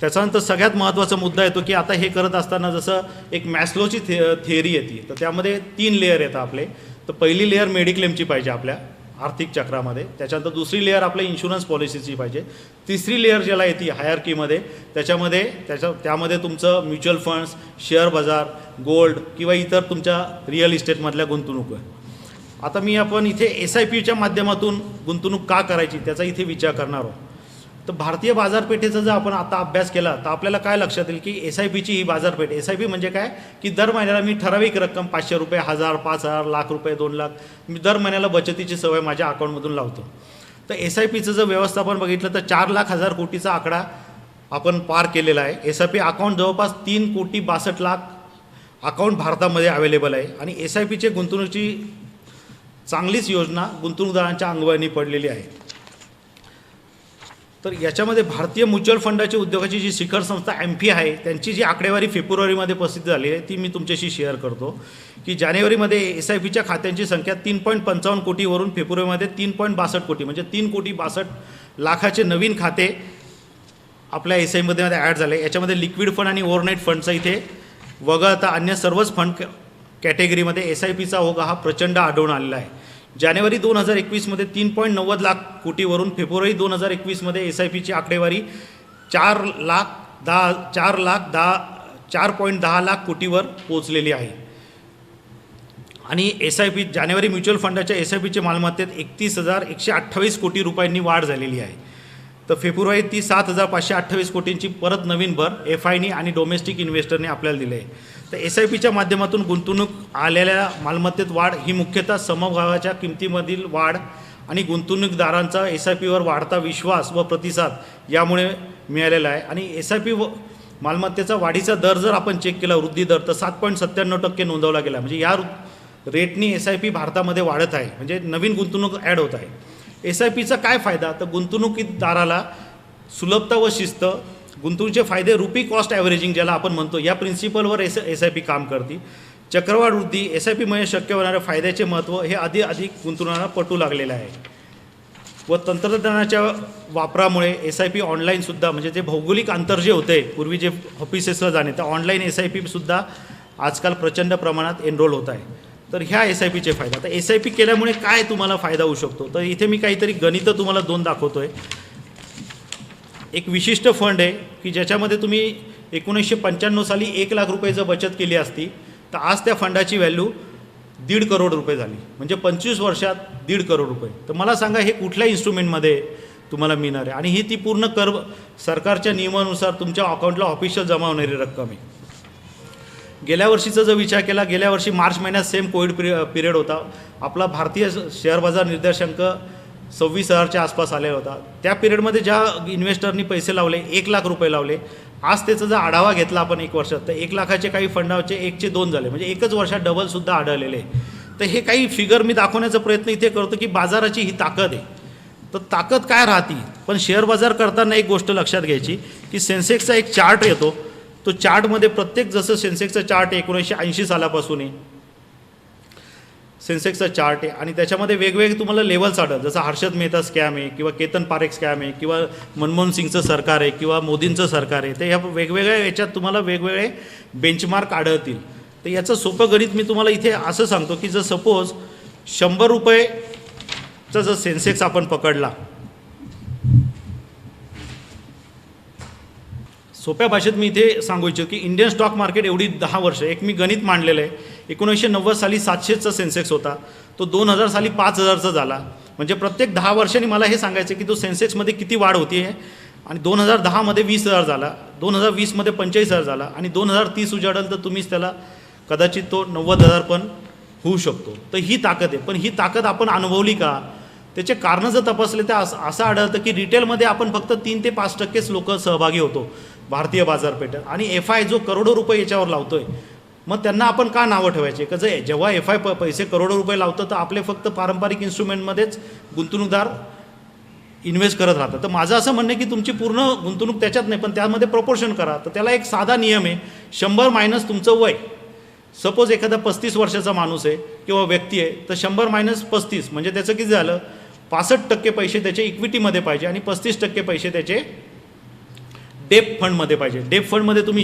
त्याच्यानंतर सगळ्यात महत्त्वाचा मुद्दा येतो की आता हे करत असताना जसं एक मॅस्लोची थिअरी येते तर त्यामध्ये 3 लेअर येतात आपले. तर पहिली लेअर मेडिक्लेमची पाहिजे आपल्या आर्थिक चक्रामध्ये. त्याच्यानंतर दुसरी लेअर आपल्या इन्शुरन्स पॉलिसीची पाहिजे. तिसरी लेअर ज्याला येते हायरकीमध्ये त्यामध्ये तुमचं म्युच्युअल फंड्स, शेअर बाजार, गोल्ड किंवा इतर तुमच्या रिअल इस्टेटमधल्या गुंतवणूक आहे. आता आपण इथे SIPच्या माध्यमातून गुंतवणूक का करायची त्याचा इथे विचार करणार आहोत. तर भारतीय बाजारपेठेचा जर आपण आता अभ्यास केला तर आपल्याला काय लक्षात येईल की SIPची ही बाजारपेठ, SIP म्हणजे काय की दर महिन्याला मी ठराविक रक्कम 500 रुपये, 1000, 5000, लाख रुपये, 2 लाख मी दर महिन्याला बचतीची सवय माझ्या अकाउंटमधून लावतो. तर SIPचं जर व्यवस्थापन बघितलं तर 4,00,000 कोटीचा आकडा आपण पार केलेला आहे. SIP अकाउंट जवळपास 3,62,00,000 अकाउंट भारतामध्ये अवेलेबल आहे आणि SIPचे गुंतवणुकीची चांगलीच योजना गुंतवणूकदारांच्या अंगवळणी पडलेली आहे. तर याच्यामध्ये भारतीय म्युच्युअल फंडाची उद्योगाची जी शिखर संस्था AMFI आहे त्यांची जी आकडेवारी फेब्रुवारीमध्ये प्रसिद्ध झाली आहे ती मी तुमच्याशी शेअर करतो की जानेवारीमध्ये SIPच्या खात्यांची संख्या 3.55 कोटीवरून फेब्रुवारीमध्ये 3.62 कोटी म्हणजे 3,62,00,000 नवीन खाते आपल्या SIPमध्ये ॲड झाले. याच्यामध्ये लिक्विड फंड आणि ओव्हरनाईट फंडचा इथे वगळता अन्य सर्वच फंड कॅटेगरीमध्ये SIPचा ओघ हा प्रचंड आढळून आलेला आहे. जानेवारी 2021मध्ये 3.90 लाख कोटीवरून फेब्रुवारी 2021मध्ये SIPची आकडेवारी 4.10 लाख कोटीवर पोहोचलेली आहे. आणि SIP जानेवारी म्युच्युअल फंडाच्या SIPच्या मालमत्तेत 31,128 कोटी रुपयांनी वाढ झालेली आहे. तर फेब्रुवारीत ती 7,528 कोटींची परत नवीन भर FIनी आणि डोमेस्टिक इन्व्हेस्टरने आपल्याला दिले आहे. तर SIPच्या माध्यमातून गुंतवणूक आलेल्या मालमत्तेत वाढ ही मुख्यतः समभागाच्या किमतीमधील वाढ आणि गुंतवणूकदारांचा SIPवर वाढता विश्वास व प्रतिसाद यामुळे मिळालेला आहे. आणि SIP मालमत्तेचा वाढीचा दर जर आपण चेक केला वृद्धी दर तर 7.97% नोंदवला गेला. म्हणजे या रेटनी SIP भारतामध्ये वाढत आहे म्हणजे नवीन गुंतवणूक ॲड होत आहे. SIPचा काय फायदा तर गुंतवणूकदाराला सुलभता व शिस्त, गुंतवणुकीचे फायदे रुपी कॉस्ट ॲव्हरेजिंग ज्याला आपण म्हणतो या प्रिन्सिपलवर SIP काम करते. चक्रवाढ वृद्धी SIPमुळे शक्य होणाऱ्या फायद्याचे महत्त्व हे अधिक गुंतवणुकांना पटू लागलेलं आहे. व तंत्रज्ञानाच्या वापरामुळे SIP ऑनलाईनसुद्धा म्हणजे जे भौगोलिक अंतर जे होते पूर्वी जे ऑफिसेसला जाणे तर ऑनलाईन SIPसुद्धा आजकाल प्रचंड प्रमाणात एनरोल होत आहे. तर ह्या SIPचे फायदा. तर SIP केल्यामुळे काय तुम्हाला फायदा होऊ शकतो तर इथे मी काहीतरी गणितं तुम्हाला 2 दाखवतो आहे. एक विशिष्ट फंड आहे की ज्याच्यामध्ये तुम्ही 1995 साली 1 लाख रुपये जर बचत केली असती तर आज त्या फंडाची व्हॅल्यू 1.5 करोड रुपये झाली म्हणजे 25 वर्षात 1.5 करोड रुपये. तर मला सांगा हे कुठल्या इन्स्ट्रुमेंटमध्ये तुम्हाला मिळणार आहे आणि ही ती पूर्ण सरकारच्या नियमानुसार तुमच्या अकाउंटला ऑफिशियल जमा होणारी रक्कम आहे. गेल्या वर्षीचा जर विचार केला गेल्या वर्षी मार्च महिन्यात सेम कोविड पिरियड होता. आपला भारतीय शेअर बाजार निर्देशांक 26,000च्या आसपास आलेला होता. त्या पिरियडमध्ये ज्या इन्व्हेस्टरनी पैसे लावले 1 लाख रुपये लावले आज त्याचा जर आढावा घेतला आपण 1 वर्षात तर 1 लाखाचे काही फंडाचे 1चे 2 झाले म्हणजे एकच वर्षात डबलसुद्धा आढळलेले. तर हे काही फिगर मी दाखवण्याचा प्रयत्न इथे करतो की बाजाराची ही ताकद आहे. तर ताकद काय राहते पण शेअर बाजार करताना एक गोष्ट लक्षात घ्यायची की सेन्सेक्सचा एक चार्ट येतो. तो चार्टमध्ये प्रत्येक जसं सेन्सेक्सचा चार्ट 1980 सालापासून आहे सेन्सेक्सचा चार्ट आहे आणि त्याच्यामध्ये वेगवेगळे तुम्हाला लेवल्स आढळतात जसं हर्षद मेहता स्कॅम आहे किंवा केतन पारेख स्कॅम आहे किंवा मनमोहन सिंगचं सरकार आहे किंवा मोदींचं सरकार आहे. तर ह्या वेगवेगळ्या याच्यात तुम्हाला वेगवेगळे बेंचमार्क आढळतील. तर याचं सोपं गणित मी तुम्हाला इथे असं सांगतो की जर सपोज 100 रुपयेचा जर सेन्सेक्स आपण पकडला सोप्या भाषेत मी इथे सांगू इच्छितो की इंडियन स्टॉक मार्केट एवढी 10 वर्ष एक मी गणित मांडलेलं आहे. 1990 साली 700चा सेन्सेक्स होता तो 2000 साली 5000चा झाला. म्हणजे प्रत्येक 10 वर्षांनी मला हे सांगायचं की तो सेन्सेक्समध्ये किती वाढ होती आहे आणि 2010मध्ये 20,000 झाला, 2020मध्ये 45,000 झाला आणि 2030 उजाडेल तर तुम्हीच त्याला कदाचित तो 90,000 पण होऊ शकतो. तर ही ताकद आहे. पण ही ताकद आपण अनुभवली का त्याचे कारणं जर तपासले तर असं आढळतं की रिटेलमध्ये आपण फक्त 3 ते 5% लोक सहभागी होतो भारतीय बाजारपेठेत आणि FI जो करोडो रुपये याच्यावर लावतोय मग त्यांना आपण का नावं ठेवायचे का जेव्हा FI पैसे करोडो रुपये लावतं तर आपले फक्त पारंपरिक इन्स्ट्रुमेंटमध्येच गुंतवणूकदार इन्व्हेस्ट करत राहतात. तर माझं असं म्हणणं आहे की तुमची पूर्ण गुंतवणूक त्याच्यात नाही पण त्यामध्ये प्रपोर्शन करा. तर त्याला एक साधा नियम आहे 100 मायनस तुमचं वय. सपोज एखादा 35 वर्षाचा माणूस आहे किंवा व्यक्ती आहे तर 100 मायनस 35 म्हणजे त्याचं किती झालं 65% पैसे त्याचे इक्विटीमध्ये पाहिजे आणि 35% पैसे त्याचे डेप फंडमध्ये पाहिजे. डेप फंडमध्ये तुम्ही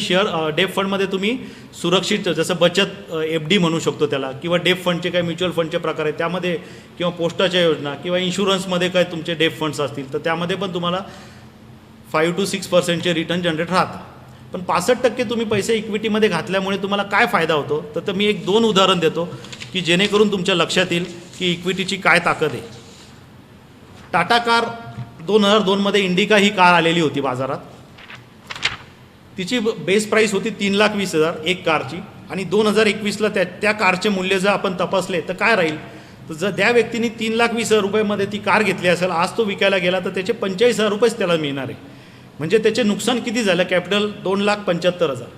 डेप फंडमध्ये तुम्ही सुरक्षित जसं बचत FD म्हणू शकतो त्याला किंवा डेप फंडचे काही म्युच्युअल फंडचे प्रकार आहेत त्यामध्ये किंवा पोस्टाच्या योजना किंवा इन्शुरन्समध्ये काय तुमचे डेप फंड्स असतील तर त्यामध्ये पण तुम्हाला 5 to 6% रिटर्न जनरेट राहतात. पण 65% तुम्ही पैसे इक्विटीमध्ये घातल्यामुळे तुम्हाला काय फायदा होतो तर मी 1-2 उदाहरण देतो की जेणेकरून तुमच्या लक्षात येईल की इक्विटीची काय ताकद आहे. टाटा कार 2002मध्ये इंडिका ही कार आलेली होती बाजारात. तिची बेस प्राईस होती 3,20,000 एक कारची, आणि 2021ला त्या कारचे मूल्य जर आपण तपासले तर काय राहील, तर जर त्या व्यक्तीने 3,20,000 रुपयामध्ये ती कार घेतली असेल, आज तो विकायला गेला तर त्याचे 45,000 रुपयेच त्याला मिळणार आहे. म्हणजे त्याचे नुकसान किती झालं, कॅपिटल 2,75,000.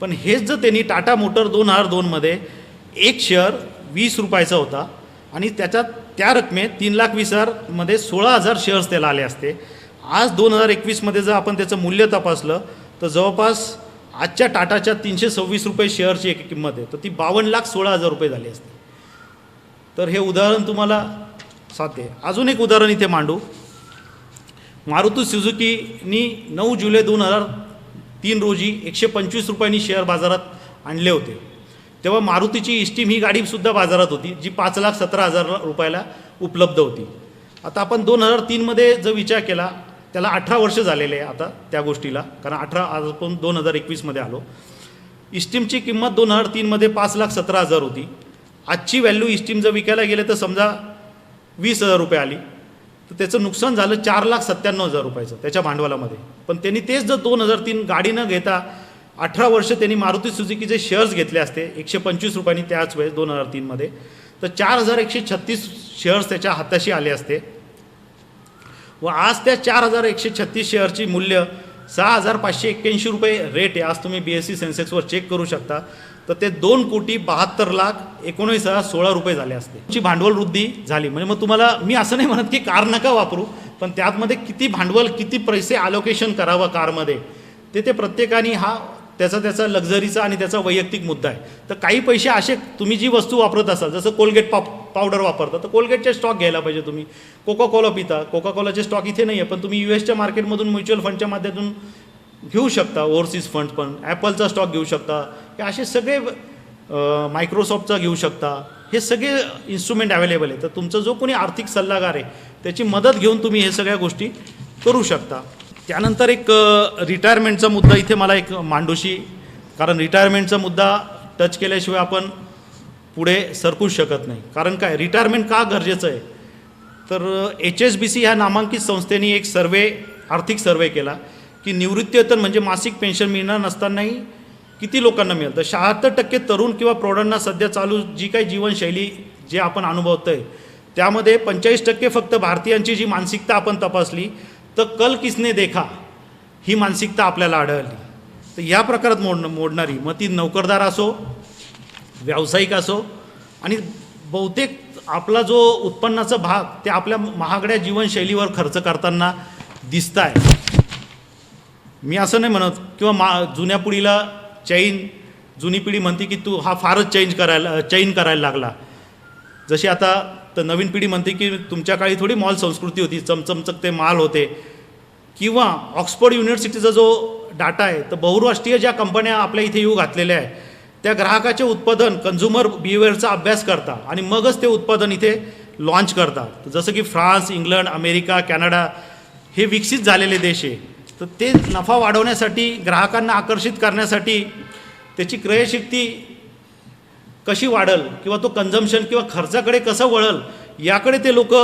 पण हेच जर त्यांनी टाटा मोटर 2002मध्ये एक शेअर 20 रुपयाचा होता आणि त्याच्यात त्या रकमेत 3,20,000 मध्ये 16,000 शेअर्स त्याला आले असते. आज 2021मध्ये जर आपण त्याचं मूल्य तपासलं तर जवळपास आजच्या टाटाच्या 326 रुपये शेअरची एक किंमत आहे, तर ती 52,16,000 रुपये झाली असते. तर हे उदाहरण तुम्हाला साध्य आहे. अजून एक उदाहरण इथे मांडू. मारुती सुझुकीनी 9 जुलै 2003 रोजी 125 रुपयांनी शेअर बाजारात आणले होते. तेव्हा मारुतीची इस्टीम ही गाडीसुद्धा बाजारात होती, जी 5,17,000 रुपयाला उपलब्ध होती. आता आपण 2003मध्ये जर विचार केला, त्याला 18 वर्ष झालेले आहे आता त्या गोष्टीला, कारण आज आपण 2021मध्ये आलो. इस्टीमची किंमत 2003मध्ये 5,17,000 होती. आजची व्हॅल्यू इस्टीम जर विकायला गेले तर समजा 20,000 रुपये आली, तर त्याचं नुकसान झालं 4,97,000 रुपयाचं त्याच्या भांडवलामध्ये. पण त्यांनी तेच जर 2003 गाडी न घेता 18 वर्ष त्यांनी मारुती सुझुकीचे शेअर्स घेतले असते 125 रुपयांनी त्याच वेळेस 2003मध्ये, तर 4,136 शेअर्स त्याच्या हाताशी आले असते. व आज त्या 4,136 शेअरची मूल्य 6,581 रुपये रेट आहे. आज तुम्ही BSE सेन्सेक्सवर चेक करू शकता. तर ते 2,72,19,016 रुपये झाले असते. तुमची भांडवल वृद्धी झाली. म्हणजे मग तुम्हाला मी असं नाही म्हणत की कार नका वापरू, पण त्यातमध्ये किती भांडवल, किती पैसे अलोकेशन करावं कारमध्ये, ते प्रत्येकाने हा त्याचा लक्झरीचा आणि त्याचा वैयक्तिक मुद्दा आहे. तर काही पैसे असे तुम्ही जी वस्तू वापरत असाल, जसं कोलगेट पावडर वापरता तर कोलगेटचे स्टॉक घ्यायला पाहिजे तुम्ही. कोका कोला पिता, कोका कोलाचे स्टॉक इथे नाही आहे, पण तुम्ही USच्या मार्केटमधून म्युच्युअल फंडच्या माध्यमातून घेऊ शकता, ओव्हरसीज फंड. पण ॲपलचा स्टॉक घेऊ शकता, हे असे सगळे मायक्रोसॉफ्टचा घेऊ शकता. हे सगळे इन्स्ट्रुमेंट अवेलेबल आहे. तर तुमचा जो कोणी आर्थिक सल्लागार आहे त्याची मदत घेऊन तुम्ही हे सगळ्या गोष्टी करू शकता. त्यानंतर एक रिटायरमेंटचा मुद्दा इथे मला एक मांडूशी, कारण रिटायरमेंटचा मुद्दा टच केल्याशिवाय आपण पुढे सरकूच शकत नाही. कारण काय, रिटायरमेंट का गरजेचं आहे, तर HSBC ह्या नामांकित संस्थेने एक आर्थिक सर्वे केला की निवृत्तीवेतन म्हणजे मासिक पेन्शन मिळणार नसतानाही किती लोकांना मिळतं. 76% तरुण किंवा प्रौढांना सध्या चालू जी काही जीवनशैली जे आपण अनुभवतो आहे त्यामध्ये 45% फक्त भारतीयांची जी मानसिकता आपण तपासली तर कल किसने देखा ही मानसिकता आपल्याला आढळली. तर या प्रकारात मोडणारी, मग ती नोकरदार असो, व्यावसायिक असो, आणि बहुतेक आपला जो उत्पन्नाचा भाग ते आपल्या महागड्या जीवनशैलीवर खर्च करताना दिसत आहे. मी असं नाही म्हणत किंवा जुन्या पिढीला जुनी पिढी म्हणते की तू हा फारच चेंज करायला लागला. जशी आता तर नवीन पिढी म्हणते की तुमच्या काळी थोडी मॉल संस्कृती होती, चमचमचकते माल होते. किंवा ऑक्सफोर्ड युनिव्हर्सिटीचा जो डाटा आहे, तर बहुराष्ट्रीय ज्या कंपन्या आपल्या इथे येऊ घातलेल्या आहे त्या ग्राहकाचे उत्पादन, कन्झ्युमर बिहेवियरचा अभ्यास करता आणि मगच ते उत्पादन इथे लॉन्च करतात. जसं की फ्रान्स, इंग्लंड, अमेरिका, कॅनडा हे विकसित झालेले देश आहे. तर ते नफा वाढवण्यासाठी, ग्राहकांना आकर्षित करण्यासाठी त्याची क्रयशक्ती कशी वाढेल किंवा तो कन्झम्पशन किंवा खर्चाकडे कसं वळेल याकडे ते लोक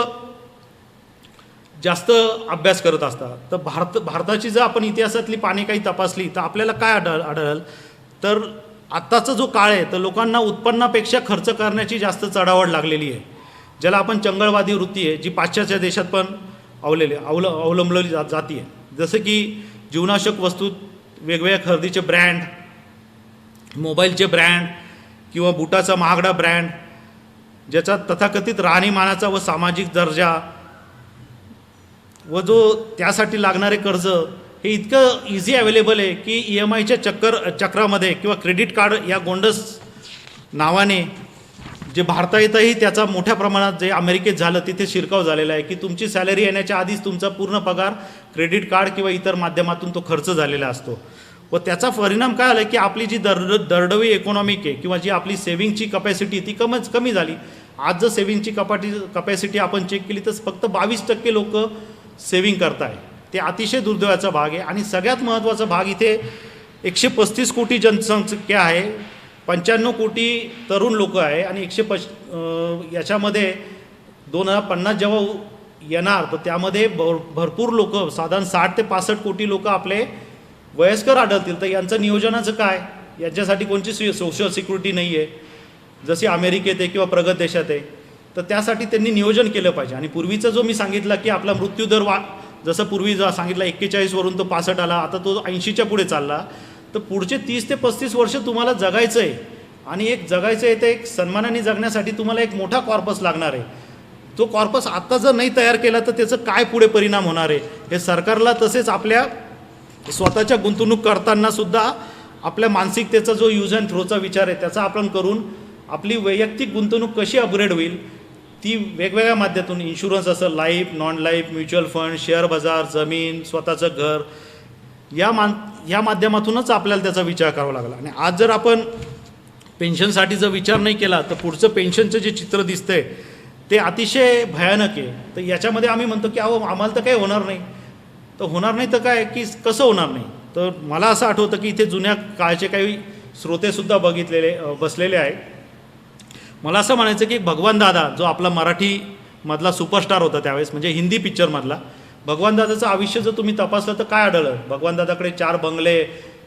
जास्त अभ्यास करत असतात. तर भारताची जर आपण इतिहासातली पाने काही तपासली तर आपल्याला काय आढळेल, तर आत्ताचा जो काळ आहे तर लोकांना उत्पन्नापेक्षा खर्च करण्याची जास्त चढावड लागलेली आहे, ज्याला आपण चंगळवादी वृत्ती आहे, जी पाश्चात्य देशात पण अवलंबली जाती आहे. जसं की जीवनावश्यक वस्तू, वेगवेगळ्या खरेदीचे ब्रँड, मोबाईलचे ब्रँड किंवा बुटाचा महागडा ब्रँड, ज्याचा तथाकथित राहणीमानाचा व सामाजिक दर्जा व जो त्यासाठी लागणारे कर्ज हे इतकं इझी अवेलेबल आहे की EMIच्या चक्रामध्ये किंवा क्रेडिट कार्ड या गोंडस नावाने जे भारतातही त्याचा मोठ्या प्रमाणात जे अमेरिकेत झालं तिथे शिरकाव झालेला आहे की तुमची सॅलरी येण्याच्या आधीच तुमचा पूर्ण पगार क्रेडिट कार्ड किंवा इतर माध्यमातून तो खर्च झालेला असतो. व त्याचा परिणाम काय आला की आपली जी दरडवी इकॉनॉमिक आहे किंवा जी आपली सेव्हिंगची कपॅसिटी ती कमी झाली. आज जर सेव्हिंगची कपॅसिटी आपण चेक केली तर फक्त 22% लोक सेव्हिंग करताय. ते अतिशय दुर्दैवाचा भाग आहे. आणि सगळ्यात महत्त्वाचा भाग इथे 135 कोटी जनसंख्या आहे, 95 कोटी तरुण लोक आहे आणि याच्यामध्ये 2050 जेव्हा येणार तर त्यामध्ये भरपूर लोक, साधारण 60 ते 65 कोटी लोक आपले वयस्कर आढळतील. तर यांचं नियोजनाचं काय? यांच्यासाठी कोणची सोशल सिक्युरिटी नाही आहे जशी अमेरिकेत आहे किंवा प्रगत देशात आहे. तर त्यासाठी त्यांनी नियोजन केलं पाहिजे. आणि पूर्वीचा जो मी सांगितला की आपला मृत्यूदर जसं पूर्वी सांगितला 41 वरून तो 65 आला, आता तो 80च्या पुढे चालला. तर पुढचे 30 ते 35 वर्ष तुम्हाला जगायचं आहे. आणि एक जगायचं आहे तर एक सन्मानाने जगण्यासाठी तुम्हाला एक मोठा कॉर्पस लागणार आहे. तो कॉर्पस आत्ता जर नाही तयार केला तर त्याचं काय पुढे परिणाम होणार आहे हे सरकारला, तसेच आपल्या स्वतःच्या गुंतवणूक करताना सुद्धा आपल्या मानसिकतेचा जो यूज अँड थ्रोचा विचार आहे त्याचा आपण करून आपली वैयक्तिक गुंतवणूक कशी अपग्रेड होईल ती वेगवेगळ्या माध्यमातून, इन्शुरन्स असेल, life, non life, mutual fund, share बाजार, जमीन, स्वतःचं घर, या माध्यमातूनच आपल्याला त्याचा विचार करावा लागला. आणि आज जर आपण पेन्शनसाठी जर विचार नाही केला तर पुढचं पेन्शनचं जे चित्र दिसतंय ते अतिशय भयानक आहे. तर याच्यामध्ये आम्ही म्हणतो की अहो आम्हाला तर काही होणार नाही. तर होणार नाही तर काय, की कसं होणार नाही? तर मला असं आठवतं की इथे जुन्या काळचे काही श्रोतेसुद्धा बसलेले आहेत. मला असं म्हणायचं की भगवान दादा जो आपला मराठीमधला सुपरस्टार होता त्यावेळेस, म्हणजे हिंदी पिक्चरमधला, भगवान दादाचं आयुष्य जर तुम्ही तपासलं तर काय आढळलं? भगवान दादाकडे 4 बंगले,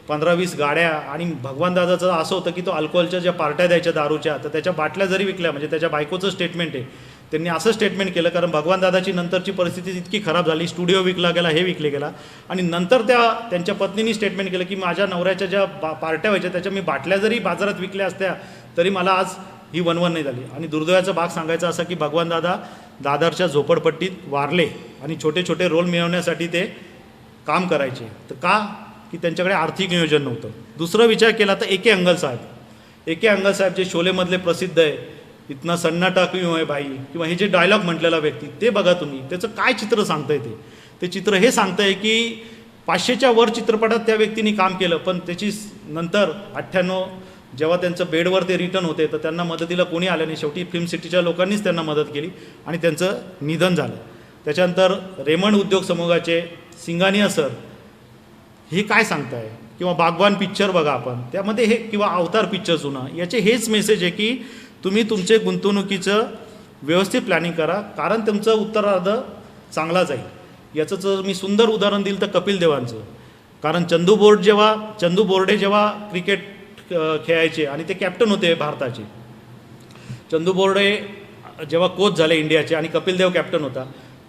15-20 गाड्या. आणि भगवान दादाचं असं होतं की तो अल्कोहोलच्या ज्या पार्ट्या द्यायच्या दारूच्या, तर त्याच्या बाटल्या जरी विकल्या, म्हणजे त्याच्या बायकोचं स्टेटमेंट आहे, त्यांनी असं स्टेटमेंट केलं कारण भगवान दादाची नंतरची परिस्थिती इतकी खराब झाली, स्टुडिओ विकला गेला, हे विकले गेला. आणि नंतर त्यांच्या पत्नीने स्टेटमेंट केलं की माझ्या नवऱ्याच्या ज्या पार्ट्या व्हायच्या त्याच्या मी बाटल्या जरी बाजारात विकल्या असत्या तरी मला आज ही वणवण नाही झाली. आणि दुर्दैवाचा भाग सांगायचा असा की भगवान दादा दादरच्या झोपडपट्टीत वारले आणि छोटे छोटे रोल मिळवण्यासाठी ते काम करायचे. तर का? की त्यांच्याकडे आर्थिक नियोजन नव्हतं. दुसरा विचार केला तर ए के अंगल साहेब जे शोलेमधले प्रसिद्ध आहे, इतना सन्नाटा क्यों आहे बाई, किंवा हे जे डायलॉग म्हटलेला व्यक्ती, ते बघा तुम्ही, त्याचं काय चित्र सांगतंय ते चित्र हे सांगतंय की 500च्या वर चित्रपटात त्या व्यक्तीने काम केलं, पण त्याची नंतर 98 जेव्हा त्यांचं बेडवर ते रिटर्न होते तर त्यांना मदतीला कोणी आलं नाही. शेवटी फिल्म सिटीच्या लोकांनीच त्यांना मदत केली आणि त्यांचं निधन झालं. त्याच्यानंतर रेमंड उद्योग समूहाचे सिंगानिया सर हे काय सांगताय, किंवा बागवान पिक्चर बघा आपण, त्यामध्ये हे, किंवा अवतार पिक्चर जुना, याचे हेच मेसेज आहे की तुम्ही तुमचे गुंतवणुकीचं व्यवस्थित प्लॅनिंग करा, कारण तुमचं उत्तरार्ध चांगला जाईल. याचं जर मी सुंदर उदाहरण दिलं तर कपिल देवांचं. कारण चंदू बोर्डे जेव्हा क्रिकेट खेळायचे आणि ते कॅप्टन होते भारताचे, चंदू बोर्डे जेव्हा कोच झाले इंडियाचे आणि कपिल देव कॅप्टन होता,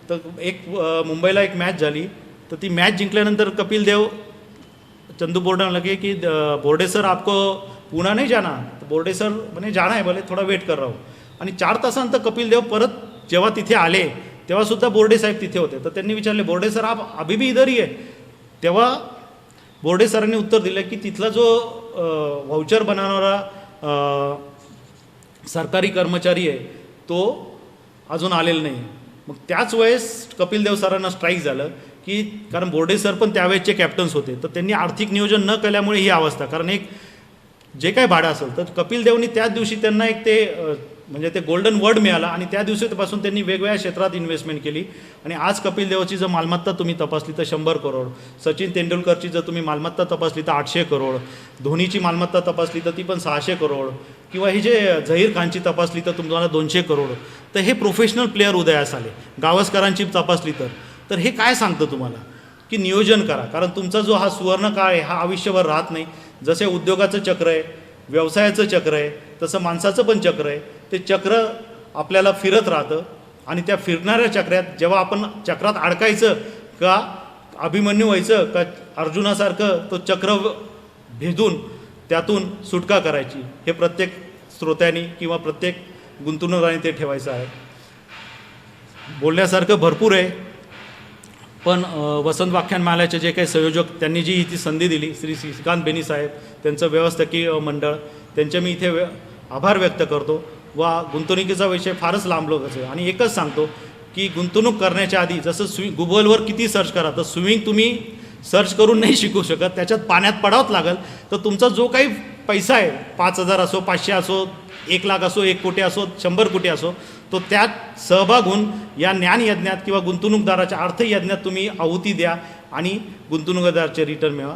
तर मुंबईला एक मॅच झाली. तर ती मॅच जिंकल्यानंतर कपिल देव चंदू बोर्डे लगे की बोर्डे सर आपको पुणे नहीं जाना? तो बोर्डे सर म्हणे जाना है, बोले थोडा वेट कर रहा हूँ. आणि 4 तासानंतर कपिल देव परत जेव्हा तिथे आले तेव्हासुद्धा बोर्डे साहेब तिथे होते. तर त्यांनी विचारले, बोर्डे सर आप अभी भी इधर ही आहे? तेव्हा बोर्डे सरांनी उत्तर दिलं की तिथला जो व्हाउचर बनवणारा सरकारी कर्मचारी आहे तो अजून आलेला नाही. मग त्याच वेळेस कपिल देव सरांना स्ट्राईक झालं की, कारण बोर्डे सर पण त्यावेळेसचे कॅप्टन्स होते, तर त्यांनी आर्थिक नियोजन न केल्यामुळे ही अवस्था. कारण एक जे काही भाडं असेल तर कपिल देवनी त्याच दिवशी त्यांना एक म्हणजे ते गोल्डन वर्ड मिळाला आणि त्या दिवसापासून त्यांनी वेगवेगळ्या क्षेत्रात इन्व्हेस्टमेंट केली. आणि आज कपिल देवाची जर मालमत्ता तुम्ही तपासली तर 100 करोड, सचिन तेंडुलकरची जर तुम्ही मालमत्ता तपासली तर 800 करोड, धोनीची मालमत्ता तपासली तर ती पण 600 करोड, किंवा ही जे झहीर खानची तपासली तर तुम्हाला 200 करोड. तर हे प्रोफेशनल प्लेयर उदयास आले. गावस्करांची तपासली तर हे काय सांगतं तुम्हाला की नियोजन करा. कारण तुमचा जो हा सुवर्ण काळ आहे हा आयुष्यभर राहत नाही. जसे उद्योगाचं चक्र आहे, व्यवसायाचं चक्र आहे, तसं माणसाचं पण चक्र आहे. ते चक्र आपल्याला फिरत राहतं आणि त्या फिरणाऱ्या चक्रात जेव्हा आपण चक्रात अडकायचं का अभिमन्यू व्हायचं का अर्जुनासारखं तो चक्र भेदून त्यातून सुटका करायची, हे प्रत्येक श्रोत्यांनी किंवा प्रत्येक गुंतवणूकदारांनी ते ठेवायचं आहे. बोलण्यासारखं भरपूर आहे, पण वसंत व्याख्यानमालेचे जे काही संयोजक त्यांनी जी ती संधी दिली, श्री श्रीकांत बेनी साहेब, त्यांचं व्यवस्थापकीय मंडळ, त्यांचे मी इथे आभार व्यक्त करतो. वा गुंतवणुकीचा विषय फारच लांबलो आहे आणि एकच सांगतो की गुंतवणूक करण्याच्या आधी जसं गुगलवर किती सर्च करा, तर स्विमिंग तुम्ही सर्च करून नाही शिकू शकत, त्याच्यात पाण्यात पडावंच लागेल. तर तुमचा जो काही पैसा आहे, 5,000 असो, 500 असो, 1 लाख असो, 1 कोटी असो, 100 कोटी असो, तो त्यात सहभाग होऊन या ज्ञानयज्ञात किंवा गुंतवणूकदाराच्या अर्थयज्ञात तुम्ही आहुती द्या आणि गुंतवणूकदाराचे रिटर्न मिळवा.